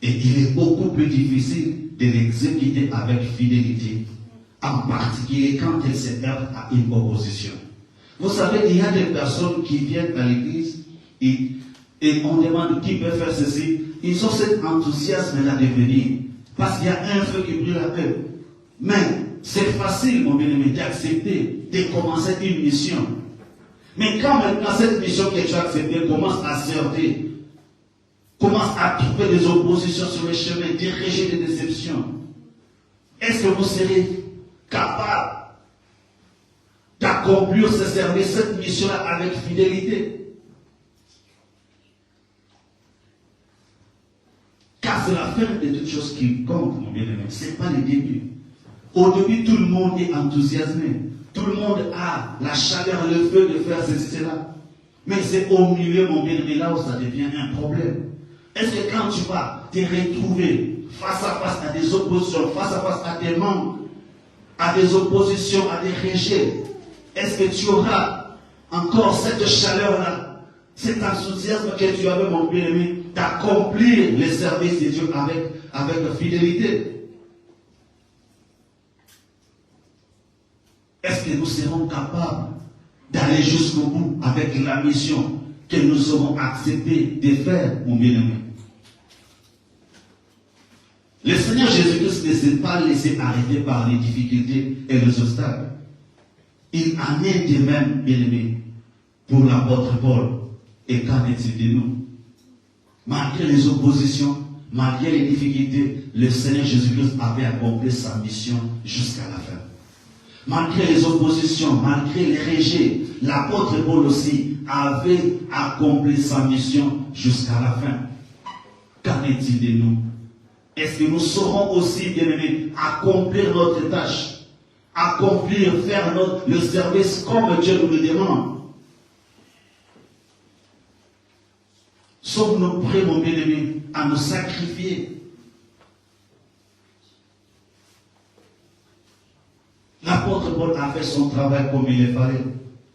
Et il est beaucoup plus difficile de l'exécuter avec fidélité, en particulier quand elle se heurte à une opposition. Vous savez, il y a des personnes qui viennent à l'église et on demande qui peut faire ceci. Ils ont cet enthousiasme-là de venir, parce qu'il y a un feu qui brûle à eux. Mais c'est facile, mon bien-aimé, d'accepter, de commencer une mission. Mais quand maintenant cette mission que tu as acceptée commence à servir, commence à trouver des oppositions sur le chemin, des rejets, des déceptions, est-ce que vous serez capable d'accomplir ce service, cette mission-là avec fidélité? Car c'est la fin de toutes choses qui compte, mon bien-aimé. Ce n'est pas le début. Au début, tout le monde est enthousiasmé. Tout le monde a la chaleur, le feu de faire ceci, cela. Mais c'est au milieu, mon bien-aimé, là où ça devient un problème. Est-ce que quand tu vas te retrouver face à face à des oppositions, face à face à des manques, à des oppositions, à des rejets, est-ce que tu auras encore cette chaleur-là, cet enthousiasme que tu avais, mon bien-aimé, d'accomplir les services de Dieu avec fidélité? Est-ce que nous serons capables d'aller jusqu'au bout avec la mission que nous aurons accepté de faire, mon bien-aimé? Le Seigneur Jésus-Christ ne s'est pas laissé arrêter par les difficultés et les obstacles. Il en est de même, bien-aimé, pour l'apôtre Paul. Et qu'en est-il de nous? Malgré les oppositions, malgré les difficultés, le Seigneur Jésus-Christ avait accompli sa mission jusqu'à la fin. Malgré les oppositions, malgré les rejets, l'apôtre Paul aussi avait accompli sa mission jusqu'à la fin. Qu'en est-il de nous? Est-ce que nous saurons aussi, bien-aimés, accomplir notre tâche, faire le service comme Dieu nous le demande? Sommes-nous prêts, mon bien-aimé, à nous sacrifier? L'apôtre Paul a fait son travail comme il le fallait.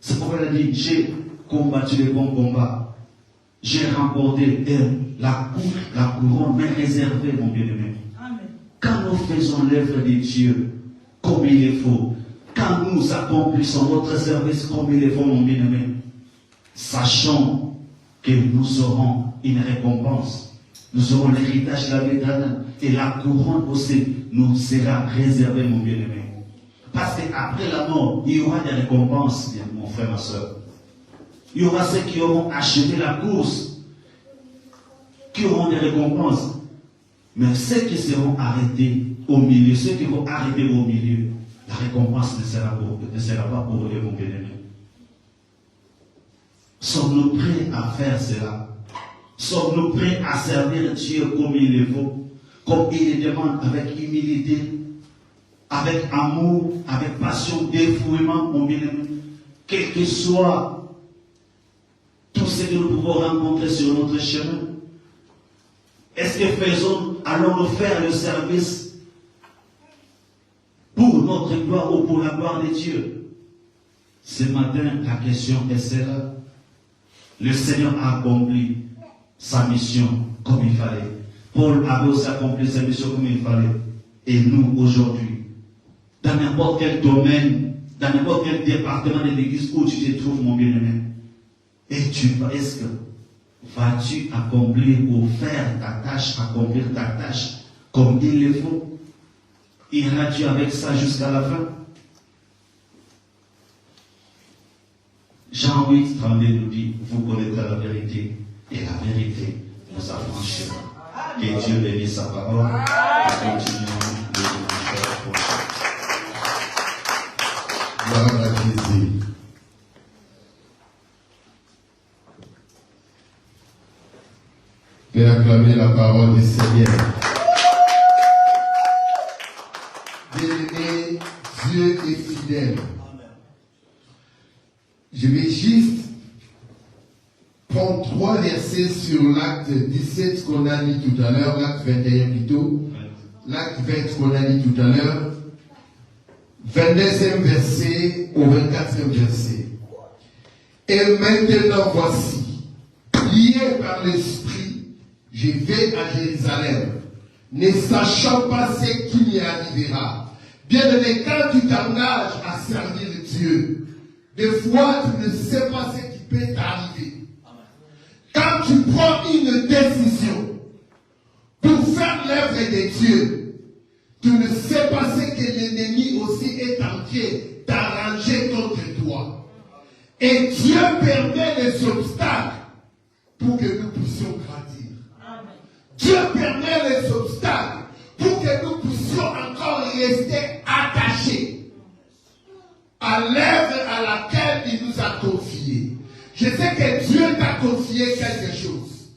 C'est pourquoi il a dit, j'ai combattu le bon combat. J'ai remporté la couronne m'est réservée, mon bien-aimé. Quand nous faisons l'œuvre de Dieu comme il le faut, quand nous accomplissons notre service comme il le faut, mon bien-aimé, sachons que nous aurons une récompense. Nous aurons l'héritage de la vie éternelle. Et la couronne aussi nous sera réservée, mon bien-aimé. Parce qu'après la mort, il y aura des récompenses, mon frère, ma soeur. Il y aura ceux qui auront achevé la course, qui auront des récompenses. Mais ceux qui seront arrêtés au milieu, ceux qui vont arrêter au milieu, la récompense ne sera pas pour eux, mon bien-aimé. Sommes-nous prêts à faire cela? Sommes-nous prêts à servir Dieu comme il le faut, comme il le demande, avec humilité, avec amour, avec passion, dévouement, mon bien-aimé? Quel que soit tout ce que nous pouvons rencontrer sur notre chemin, est-ce que allons-nous faire le service pour notre gloire ou pour la gloire de Dieu? Ce matin, la question est celle-là. Le Seigneur a accompli sa mission comme il fallait. Paul avait aussi accompli sa mission comme il fallait. Et nous, aujourd'hui, dans n'importe quel domaine, dans n'importe quel département de l'église où tu te trouves, mon bien-aimé, est-ce que vas-tu accomplir ou faire ta tâche, accomplir ta tâche comme il le faut? Iras-tu avec ça jusqu'à la fin? Jean 8, 32 nous dit, vous connaîtrez la vérité, et la vérité vous affranchira. Que Dieu bénisse sa parole. Et continuons de nous faire prochain. Gloire à Jésus. Fais acclamer la parole du Seigneur. Dieu est fidèle. Je vais juste prendre 3 versets sur l'acte 17 qu'on a lu tout à l'heure, l'acte 21 plutôt. L'acte 20 qu'on a lu tout à l'heure. 22e verset au 24e verset. Et maintenant voici, lié par l'Esprit, je vais à Jérusalem, ne sachant pas ce qui m'y arrivera. Bien-aimé, quand tu t'engages à servir Dieu, des fois tu ne sais pas ce qui peut t'arriver. Quand tu prends une décision pour faire l'œuvre de Dieu, tu ne sais pas ce que l'ennemi aussi est en train d'arranger contre toi. Et Dieu permet les obstacles pour que nous puissions grandir. Dieu permet les obstacles pour que nous puissions encore rester attachés à l'œuvre à laquelle il nous a confié. Je sais que Dieu t'a confié quelque chose.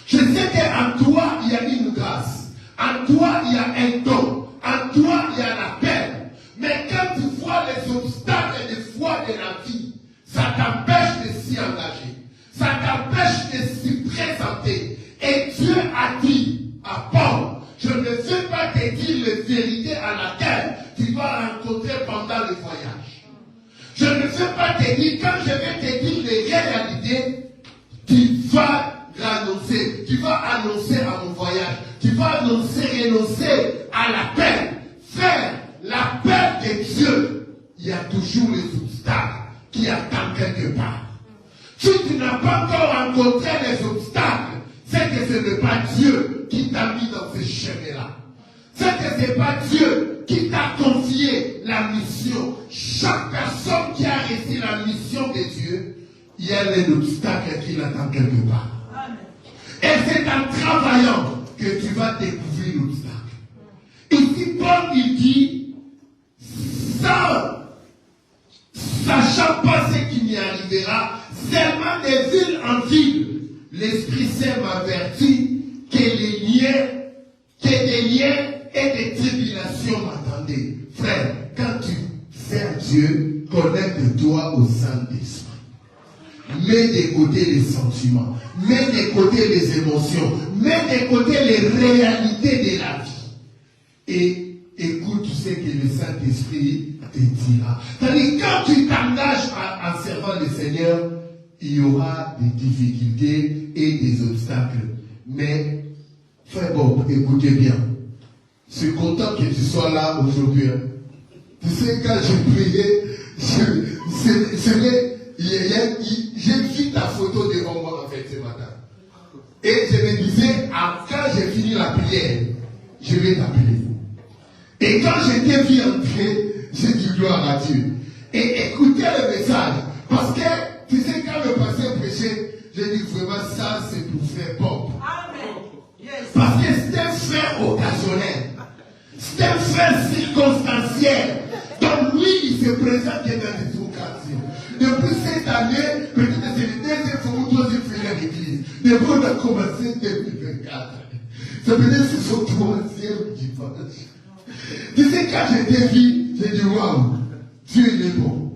Je sais qu'en toi, il y a une grâce. En toi, il y a un don. En toi, il y a l'appel. Mais quand tu vois les obstacles des fois de la vie, ça t'empêche de s'y engager. Ça t'empêche de s'y présenter. Et Dieu a dit à Paul, je ne veux pas te dire les vérités à laquelle tu vas rencontrer pendant le voyage. Je ne veux pas te dire, quand je vais te dire les réalités, tu vas annoncer. Tu vas annoncer à mon voyage. Tu vas annoncer, renoncer à l'appel. Frère, l'appel de Dieu, il y a toujours les obstacles qui attendent quelque part. Si tu n'as pas encore rencontré les obstacles, c'est que ce n'est pas Dieu qui t'a mis dans ce chemin-là. C'est que ce n'est pas Dieu qui t'a confié la mission. Chaque personne qui a reçu la mission de Dieu, il y a un obstacle qui l'attend quelque part. Et c'est en travaillant que tu vas découvrir l'obstacle. Ici, Paul, il dit, sachant pas ce qui m'y arrivera, seulement des villes en ville, l'Esprit Saint m'avertit que des liens et des tribulations m'attendaient. Frère, quand tu sers Dieu, connecte-toi au Saint-Esprit. Mets de côté les sentiments, mets de côté les émotions, mets de côté les réalités de la vie. Et écoute ce que le Saint-Esprit te dira. C'est-à-dire, quand tu t'engages en servant le Seigneur, il y aura des difficultés et des obstacles. Mais, frère Bob, écoutez bien. Je suis content que tu sois là aujourd'hui. Tu sais, quand j'ai prié, j'ai vu ta photo devant moi en fait ce matin. Et je me disais, quand j'ai fini la prière, je vais t'appeler. Et quand je t'ai vu entrer, j'ai dit gloire à Dieu. Et écoutez le message. Parce que, tu sais, quand le pasteur prêchait, j'ai dit vraiment ça, c'est pour frère Bob. Amen. Yes. Parce que c'est un frère occasionnel. C'est un frère circonstanciel. Donc lui, il se présente dans des occasions. Depuis cette année, peut-être c'est le deuxième fois ou troisième frère à l'église. Depuis on a commencé 2024. Ça peut être c'est son troisième dimanche. Tu sais, quand j'étais vu, j'ai dit waouh, Dieu il est bon.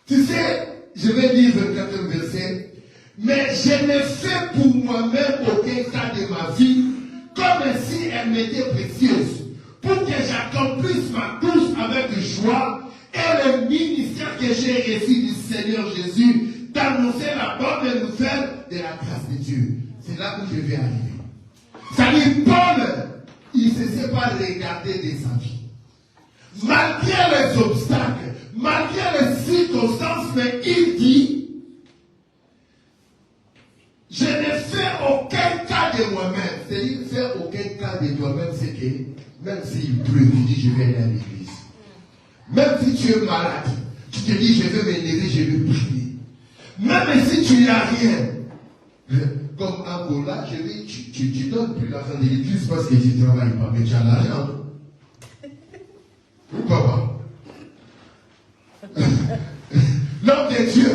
Tu sais, je vais lire le 24e verset. Mais je n'ai fait pour moi-même aucun cas de ma vie, comme si elle m'était précieuse, pour que j'accomplisse ma course avec joie et le ministère que j'ai reçu du Seigneur Jésus, d'annoncer la bonne nouvelle de la grâce de Dieu. C'est là où je vais arriver. Ça dit, Paul, il ne se sait pas regarder de sa vie. Malgré les obstacles, malgré les circonstances, mais il dit, je n'ai fait aucun cas de moi-même. C'est-à-dire, faire aucun cas de toi-même, c'est que, même s'il pleut, tu dis, je vais aller à l'église. Même si tu es malade, tu te dis, je vais m'élever, je vais prier. Même si tu n'as rien, comme Angola, tu donnes plus l'argent de l'église parce que tu ne travailles pas, mais tu as l'argent. Pourquoi pas? L'homme de Dieu.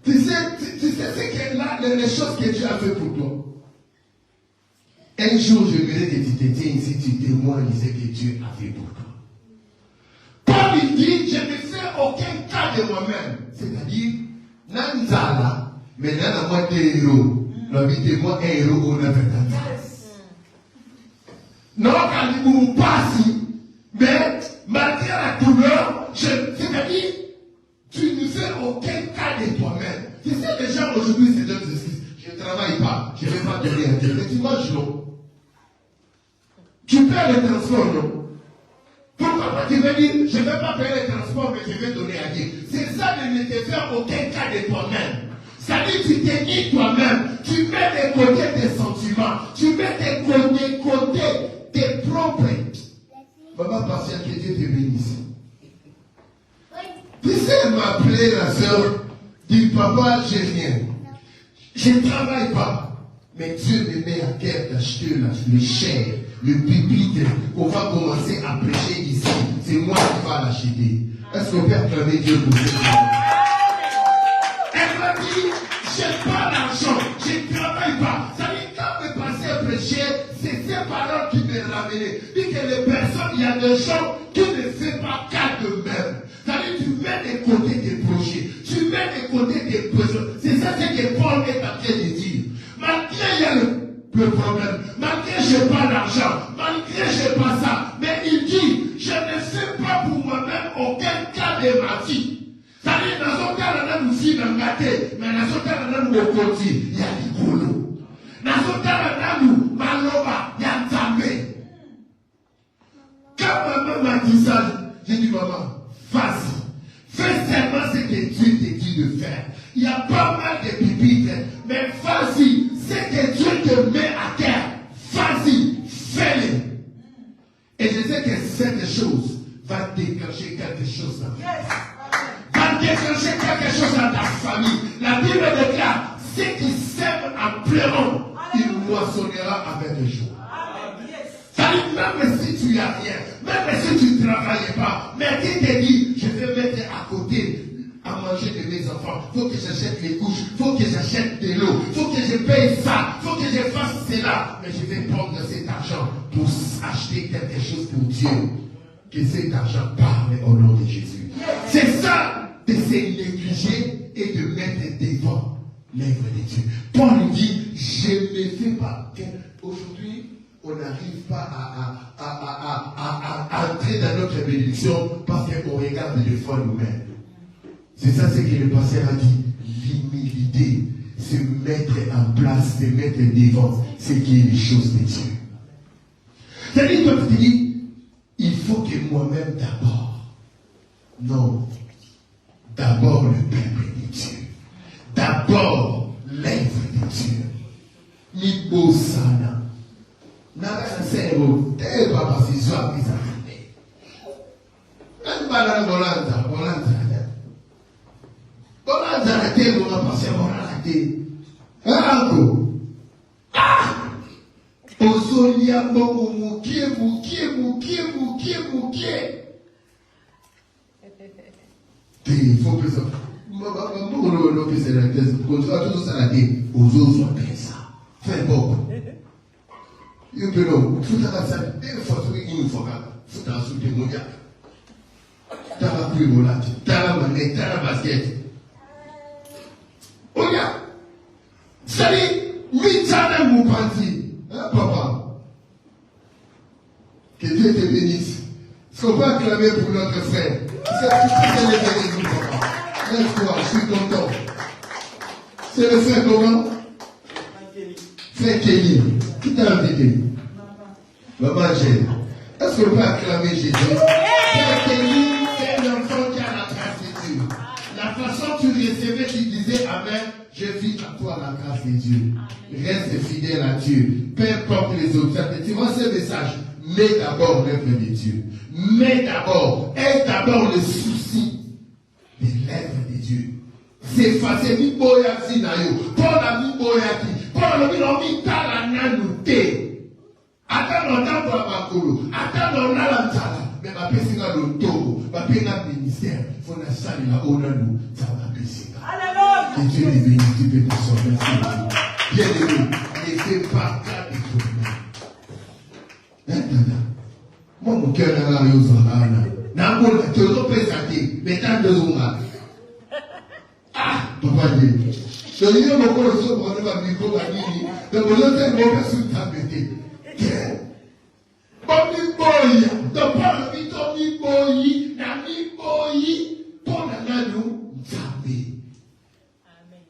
Tu sais ce que là, les choses que Dieu a fait pour toi. Un jour, je verrai que tu te tiens ici, tu témoignes ce que Dieu a fait pour toi. Paul il dit, je ne fais aucun cas de moi-même. C'est-à-dire, Nanzala, mais Nana moi des héros. L'invitez-moi un héros au Navetata. Non, quand vous passez, mais malgré la douleur, c'est-à-dire, tu ne fais aucun cas de toi-même. Tu sais, les gens aujourd'hui, c'est deux excuses. Je ne travaille pas, je ne vais pas donner à Dieu. Mais tu manges, non? Tu paies les transports, non? Pourquoi tu veux dire, je ne vais pas payer les transports, mais je vais donner à Dieu? C'est ça de ne te faire aucun cas de toi-même. C'est-à-dire, tu te nies toi-même, tu mets de côté tes sentiments, tu mets de côté tes propres. Maman, patiente, que Dieu te bénisse. Tu sais, elle m'a appelé la soeur, dit, papa, j'ai rien. Je ne travaille pas. Mais Dieu me met à cœur d'acheter le chair, le pupitre, qu'on va commencer à prêcher ici. C'est moi qui vais l'acheter. Est-ce qu'on peut acclamer Dieu pour ça? Elle m'a dit, je n'ai pas d'argent, je ne travaille pas. Ça dit, quand me passer à prêcher, c'est ces paroles qui me ramenaient. Dit que les personnes, il y a des gens qui ne font pas cas d'eux-mêmes. Ça dit, tu mets de côté tes projets, tu mets de côté tes besoins. C'est ça ce que Paul est en train de dire. Malgré il y a le problème, malgré je n'ai pas d'argent, malgré je n'ai pas ça, mais il dit, je ne fais pas pour moi-même aucun cas de ma vie. C'est-à-dire, dans un cas, on a une fille dans la tête, mais dans un cas, on a une côté, il y a des goulots. Dans un cas, on a une maloba, il y a Nzambe. Quand maman m'a dit ça, j'ai dit, maman, vas-y, fais seulement ce que Dieu te dit de faire. Il y a pas mal de pupitres, mais vas-y, ce que Dieu te met à terre, vas-y, fais-le. Et je sais que cette chose va déclencher quelque chose dans ta vie. Va déclencher quelque chose dans ta famille. La Bible déclare, ceux qui sèment en pleurant, il moissonnera avec le jour. C'est-à-dire, même si tu n'as rien, même si tu ne travailles pas, mais qui te dit, je vais mettre à côté à manger de mes enfants, il faut que j'achète les couches, il faut que j'achète de l'eau, il faut que je paye ça, il faut que je fasse cela, mais je vais prendre cet argent pour acheter quelque chose pour Dieu. Que cet argent parle au nom de Jésus. C'est ça de se négliger et de mettre devant l'œuvre de Dieu. Paul dit, je ne fais pas. Aujourd'hui, on n'arrive pas à entrer dans notre bénédiction parce qu'on regarde des fois nous-mêmes. C'est ça ce que le pasteur a dit. L'humilité, se mettre en place, se mettre devant ce qui est les choses de Dieu. C'est-à-dire, toi, tu te dis, il faut que moi-même d'abord. Non. D'abord le peuple de Dieu. D'abord l'œuvre de Dieu. Ni beau sana. N'a cerveau. T'es pas parce qu'ils ont mis à l'année. Même pas dans le Bolanda. Bolanda la terre, on a passé à Bolanda. Encore. Ah! Osolia Bobo Moukié. Il faut que ça. Maman, c'est la thèse. Quand tu vas tout ça la tête, aux autres, ça. Fais beaucoup. Il peut non. Tout à ça, une fois, une fois, tout à souper mon gars. T'as la pluie, mon lac. T'as la manette, t'as la basket. Regarde. Salut, Mitana Moupanti. Hein, papa? Que Dieu te bénisse. Est-ce qu'on peut acclamer pour notre frère? C'est le papa. Lève-toi, je suis content. C'est le frère comment? Frère Kelly. Qui t'a invité? Maman Jane. Est-ce qu'on peut acclamer Jésus? Frère Kelly, c'est un enfant qui a la grâce de Dieu. La façon dont tu recevais, tu disais Amen. Je vis à toi la grâce de Dieu. Reste fidèle à Dieu. Peu importe les obstacles. Tu vois ce message. Mets d'abord l'œuvre de Dieu. Mets d'abord. Aie d'abord le souci de l'œuvre de Dieu. C'est facile. Mi boya zinayo. Paul a mi boya ki. Paul a mi tala nanute. Attends longtemps pour la makolo. Attends longtemps la tala. Mais ma pessinga l'auto. Ma péna ministère. Faut la salle la onanu. Ça va pessinga. Alléluia. Et Dieu les bénit. Dieu peut te sauver. Bien aimé. Ne fais pas cas de toi-même. Moi, mon cœur est là, mais t'as deux ongles. Ah, papa dit. Donc, il y a beaucoup de choses pour nous à micro, à Nini. Donc, vous avez un mauvais soutien pété. Bobi boy, donc pas le Tommy boy, Nami boy, pour la nanou, Zambé. Amen.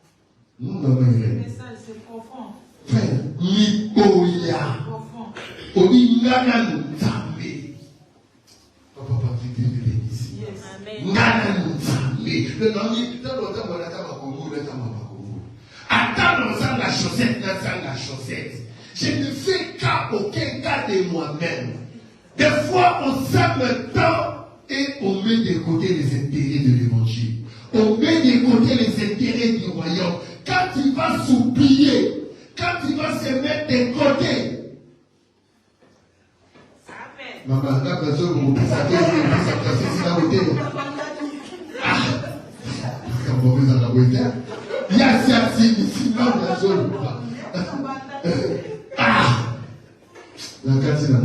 Nous n'avons rien. Le message c'est profond. Frère, Niboya. Profond. Obi Nananou, Zambé. Papa, papa, tu te bénis. Yes. Amen. Nananou, Zambé. Le nom dit, dans l'autre, on a ta makourou, le ta makourou. Attends, on a la chaussette, on a la chaussette. Je ne fais aucun cas de moi-même. Des fois, on s'aime tant et on met de côté les intérêts de l'évangile. On met de côté les intérêts du royaume. Quand tu vas s'oublier, quand tu vas se mettre de côté. Maman, là, personne vous dit ça, c'est la beauté. Ah, quand vous êtes dans la beauté, il y a ça, ici, là, la zone. Ah! La carte est là.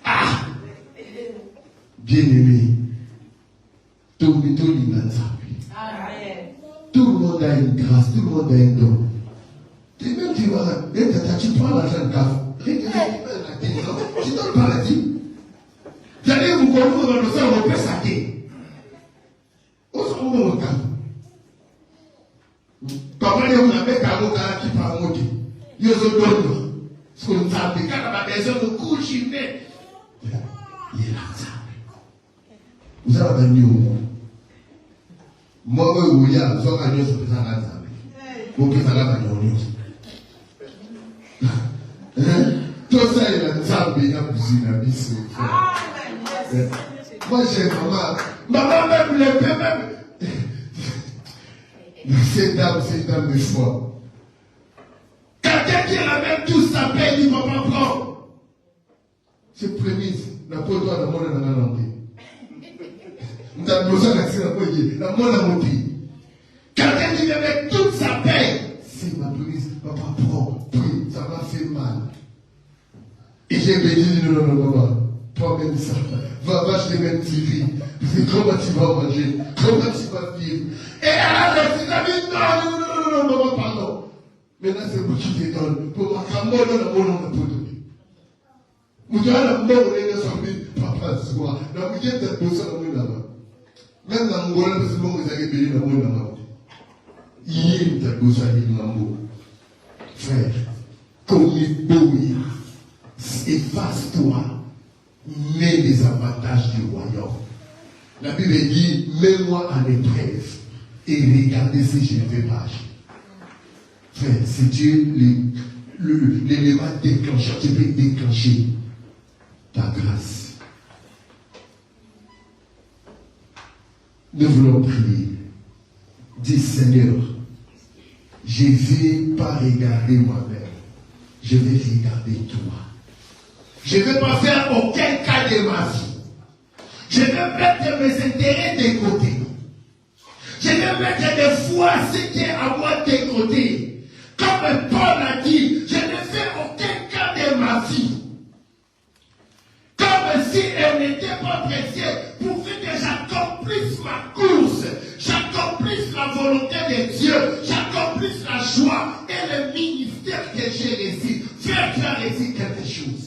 Ah! Bien-aimé, tout le monde a une grâce, tout le monde a un don. Et même tu vas, tu prends l'argent de café, tu donnes pas la dîme. Vous allez vous comprendre dans le sang, on peut saquer. On s'en va au camp. Comment on avait Kamo qui parle moti. Yo zo dono. Ce qu'on s'appelle quand la maison de couchiner. Il est là ça. Vous avez venu où? Moi où il y a zo kanyo so pesa na ça. Mo pesa la kanyo ni. Tout ça il a nzambe na piscine biso. Moi j'ai maman même les paix même. Cette dame de foi. Quelqu'un qui ramène tout sa paix, dit maman prend. C'est prémisse. La peau doit la monnaie dans la langue. Nous avons besoin d'accès à la peau. La monnaie a monté. Quelqu'un qui met toute sa paix. C'est ma prémisse. Papa prend. Prie. Ça m'a fait mal. Et j'ai dit non, papa. Toi-même ça. Va acheter même TV. Comment tu vas manger? Comment tu vas vivre? Et alors, tu as dit non, pardon. Maintenant, c'est moi qui te donne. Pour ma camoufle, la bonne on a pas donné. Vous devez la mort, on est dans papa, c'est quoi? La moitié de cette personne, on est là-bas. Même dans mon golem, c'est bon, vous avez béni la bonne là-bas. Il y a une telle personne, il y a un mot. Frère, comme il bouille, efface-toi. Mais les avantages du royaume. La Bible dit, mets-moi en épreuve et regardez si je ne vais pas agir. Frère, c'est Dieu l'élément déclencheur. Tu peux déclencher ta grâce. Nous voulons prier. Dis Seigneur, je ne vais pas regarder moi-même. Je vais regarder toi. Je ne vais pas faire aucun cas de ma vie. Je vais mettre mes intérêts de côté. Je vais mettre des fois ce qui est à moi de côté. Comme Paul a dit, je ne fais aucun cas de ma vie. Comme si elle n'était pas précieuse, pourvu que j'accomplisse ma course, j'accomplisse la volonté de Dieu, j'accomplisse la joie et le ministère que j'ai réussi. Faire tu as réussi quelque chose.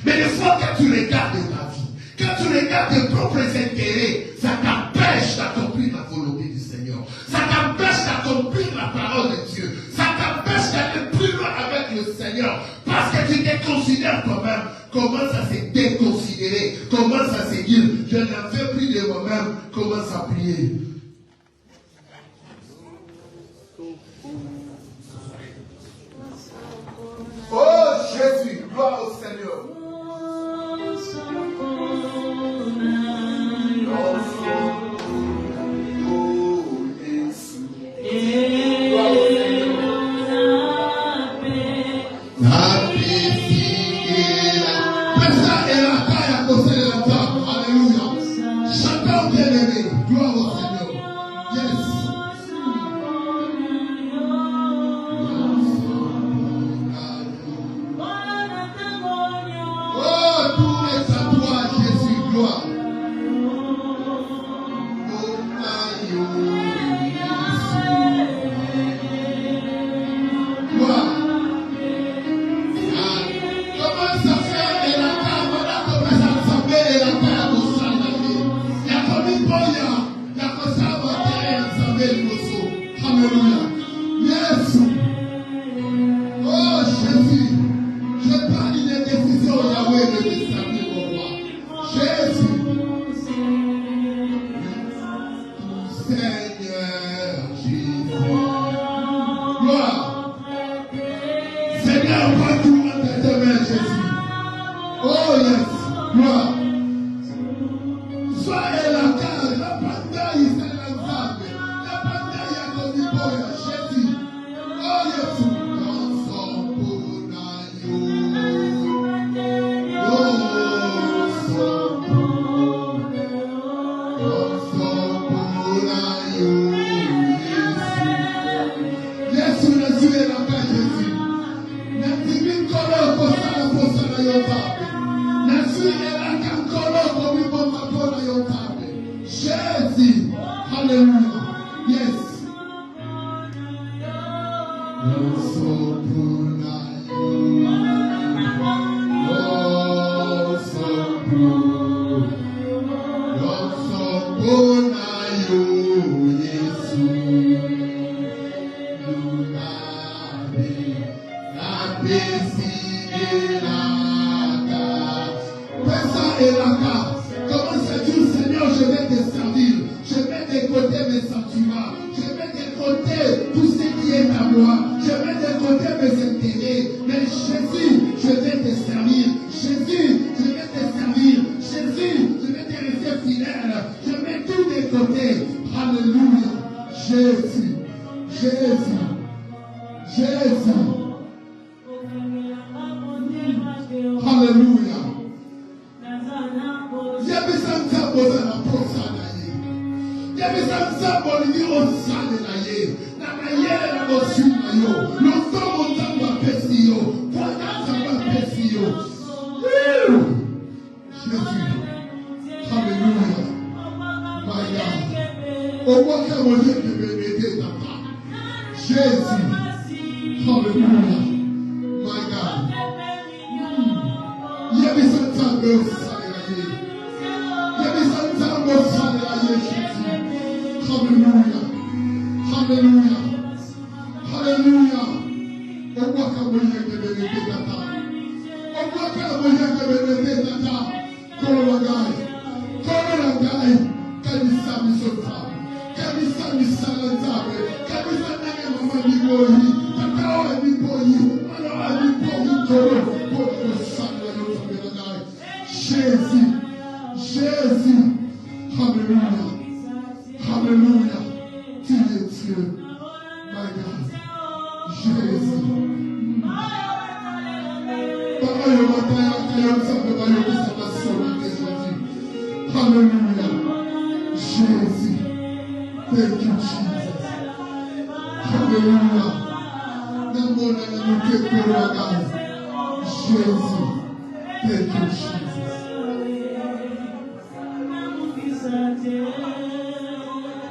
Mais des fois, quand tu regardes ta vie, quand tu regardes tes propres intérêts, ça t'empêche d'accomplir la volonté du Seigneur. Ça t'empêche d'accomplir la parole de Dieu. Ça t'empêche d'aller plus loin avec le Seigneur. Parce que tu te considères toi-même. Commence à se déconsidérer. Commence à se dire, je n'en fais plus de moi-même. Commence à prier. Oh Jésus, gloire au Seigneur. Gloire. Seigneur, prends tout entre tes mains, Jésus. Oh yes. Gloire. Sois la cage, la bataille, c'est l'ensemble. La bataille, il y a ton niveau, Jésus. Oh yes. Dans son bonayo. Hallelujah. Yes. Comment dire, Seigneur, je vais te servir. Je vais décoter mes sentiments. Je vais décoter tout ce qui est à moi. Je vais décoter mes intérêts. Mais Jésus, je vais te servir. Jésus, je vais te servir. Jésus, je vais te rester fidèle. Je vais tout décoter. Alléluia. Jésus. Jésus. Jésus. Alléluia.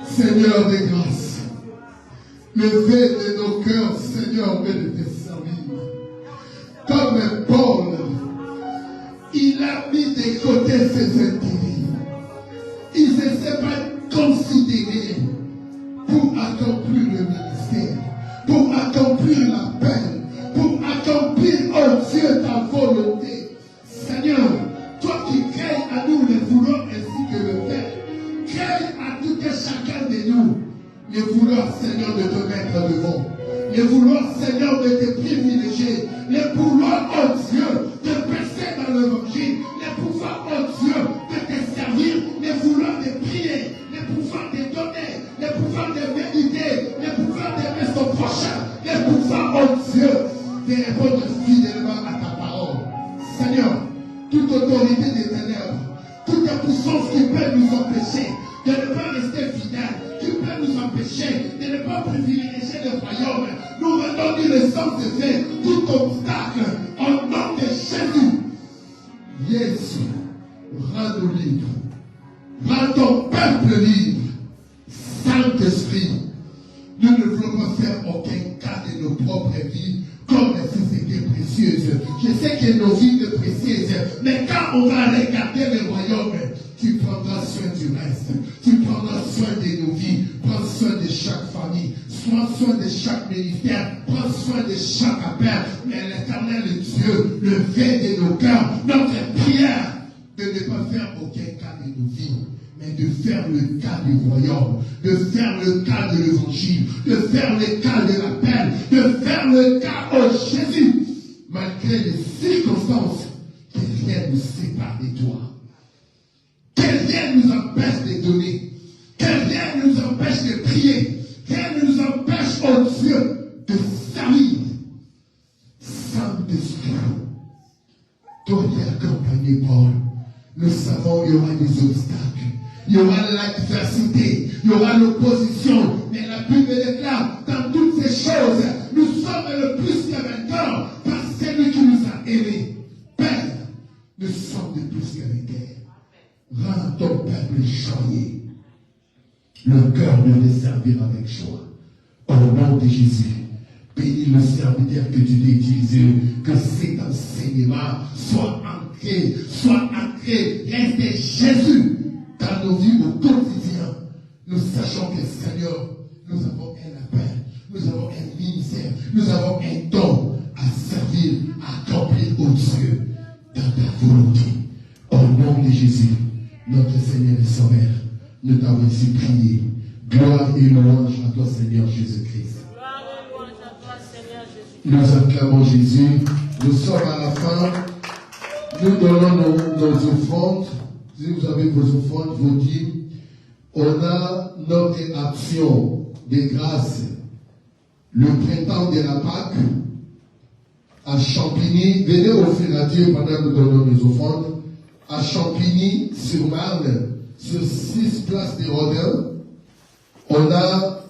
Seigneur de grâce, levez de nos cœurs, Seigneur, de te servir. Comme Paul, il a mis de côté ses intérêts. Il ne s'est pas considéré pour accomplir le ministère, pour accomplir l'appel, pour accomplir, oh Dieu, ta volonté. Seigneur, toi qui crées à nous le vouloir ainsi que le faire, crée à tout et chacun de nous le vouloir, Seigneur, de te mettre devant, le vouloir, Seigneur, de te privilégier, le pouvoir, oh Dieu, de passer dans l'évangile, le pouvoir, oh Dieu, de te servir, le vouloir de prier, le pouvoir de donner, le pouvoir de méditer, le pouvoir d'aimer son prochain, le pouvoir, oh Dieu, de répondre fidèlement à ta parole. Seigneur, toute autorité des ténèbres, toute puissance qui peut nous empêcher de ne pas rester fidèles, qui peut nous empêcher de ne pas privilégier le royaume, nous rendons l'essence de fait, tout obstacle, au nom de Jésus. Jésus, rends-nous libres, rends ton peuple libre. Saint-Esprit, nous ne voulons pas faire aucun cas de nos propres vies comme si c'était précieux. Je sais que nos vies sont précieuses, mais quand on va regarder le royaume, tu prendras soin du reste. Tu prendras soin de nos vies. Prends soin de chaque famille. Prends soin de chaque ministère. Prends soin de chaque appel. Mais l'Éternel Dieu, le fait de nos cœurs, notre prière, de ne pas faire aucun cas de nos vies, mais de faire le cas du royaume, de faire le cas de l'évangile, de faire le cas de l'appel, cas où Jésus, malgré les circonstances, que rien ne nous sépare de toi. Que rien ne nous empêche de donner. Que rien ne nous empêche de prier. Rien ne nous empêche, oh Dieu, de servir. Saint-Esprit, toi qui accompagné Paul, nous savons qu'il y aura des obstacles. Il y aura l'adversité, il y aura l'opposition. Mais la Bible déclare, dans toutes ces choses, nous sommes le plus que vainqueurs par celui qui nous a aimés. Père, nous sommes de plus que vainqueurs. Rends ton peuple joyeux. Le cœur de les servir avec joie. Au nom de Jésus, bénis le serviteur que tu t'es utilisé, que cet enseignement soit ancré, reste Jésus dans nos vies au quotidien. Nous sachons que Seigneur, nous avons un appel, nous avons un ministère, nous avons un don à servir, à accomplir au Dieu dans ta volonté. Au nom de Jésus, notre Seigneur et Sauveur, nous t'avons ainsi prié. Gloire et louange à toi, Seigneur Jésus-Christ. Gloire et louange à toi, Seigneur Jésus. Nous acclamons Jésus. Nous sommes à la fin. Nous donnons nos offrandes. Si vous avez vos offrandes, vous dites, on a notre action de grâce. Le printemps de la Pâque à Champigny. Venez offrir à Dieu pendant que nous donnons nos offrandes. À Champigny-sur-Marne, sur 6 places de Rodin, on a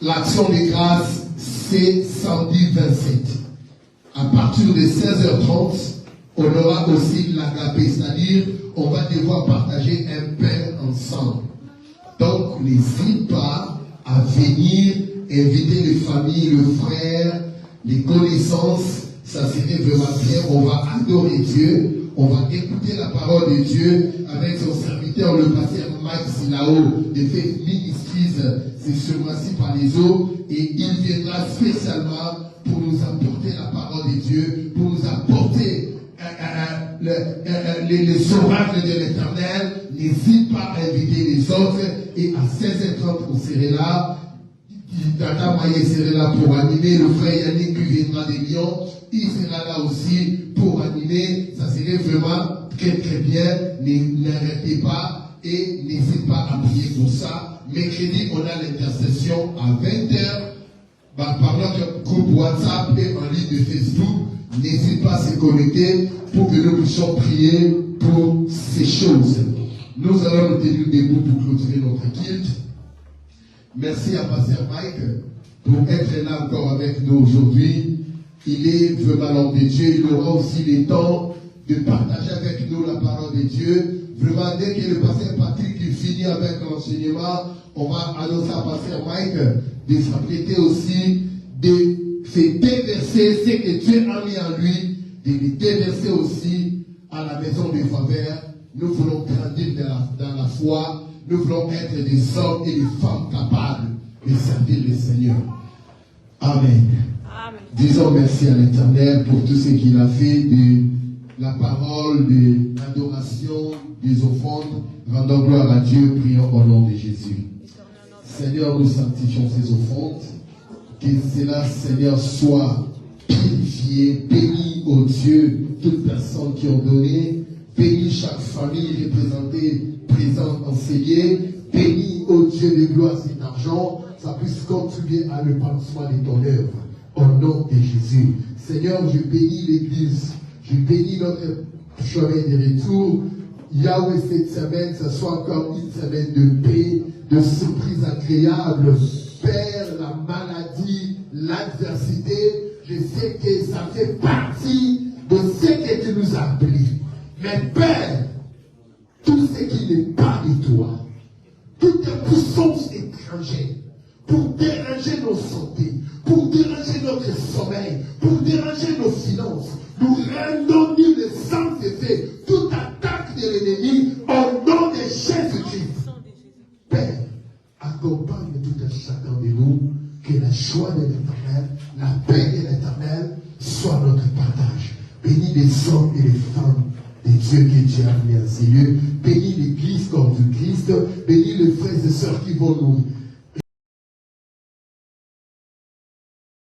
l'action de grâce C110-27. À partir de 16h30, on aura aussi l'agapé, c'est-à-dire on va devoir partager un pain ensemble. Donc n'hésite pas à venir inviter les familles, le frère, les connaissances. Ça serait vraiment bien. On va adorer Dieu. On va écouter la parole de Dieu avec son serviteur, le pasteur Mike Silao, de Faith Ministries, c'est ce mois-ci par les eaux, et il viendra spécialement pour nous apporter la parole de Dieu, pour nous apporter les oracles de l'Éternel. N'hésite pas à inviter les autres, et à 16h30 on serait là. Tata Maïe serait là pour animer, le frère Yannick qui viendra des Lyon, il sera là aussi pour animer. Ça serait vraiment très très bien. N'arrêtez pas et n'hésitez pas à prier pour ça. Mercredi, on a l'intercession à 20h par notre groupe WhatsApp et en ligne de Facebook. N'hésitez pas à se connecter pour que nous puissions prier pour ces choses. Nous allons nous tenir debout pour clôturer notre culte. Merci à Pasteur Mike pour être là encore avec nous aujourd'hui. Il est vraiment l'homme de Dieu. Il aura aussi le temps de partager avec nous la parole de Dieu. Vraiment, dès que le Pasteur Patrick finit avec l'enseignement, on va annoncer à Pasteur Mike de s'apprêter aussi, de faire déverser ce que Dieu a mis en lui, de le déverser aussi à la maison de faveur. Nous voulons grandir dans la foi. Nous voulons être des hommes et des femmes capables de servir le Seigneur. Amen. Amen. Disons merci à l'Éternel pour tout ce qu'il a fait de la parole, de l'adoration, des offrandes. Rendons gloire à Dieu, prions au nom de Jésus. Seigneur, nous sanctifions ces offrandes. Que cela, Seigneur, soit purifié, béni, ô Dieu, toutes personnes qui ont donné. Bénis chaque famille représentée, présente, enseignée. Bénis, ô Dieu de gloire, cet argent, ça puisse contribuer à l'épanouissement de ton œuvre. Au nom de Jésus. Seigneur, je bénis l'Église. Je bénis notre chemin de retour. Yahweh, cette semaine, ce soit encore une semaine de paix, de surprise agréable. Père, la maladie, l'adversité, je sais que ça fait partie de ce que tu nous as appris. Mais Père, tout ce qui n'est pas de toi, toutes les puissances étrangères, pour déranger nos santé, pour déranger notre sommeil, pour déranger nos finances, nous rendons nul le sans effet toute attaque de l'ennemi au nom de Jésus-Christ. Père, accompagne tout un chacun de nous, que la joie de l'Éternel, la paix de l'Éternel soit notre partage. Bénis les hommes et les femmes de Dieu que Dieu a mis en ces lieux. Bénis l'Église comme du Christ. Bénis les frères et sœurs qui vont nous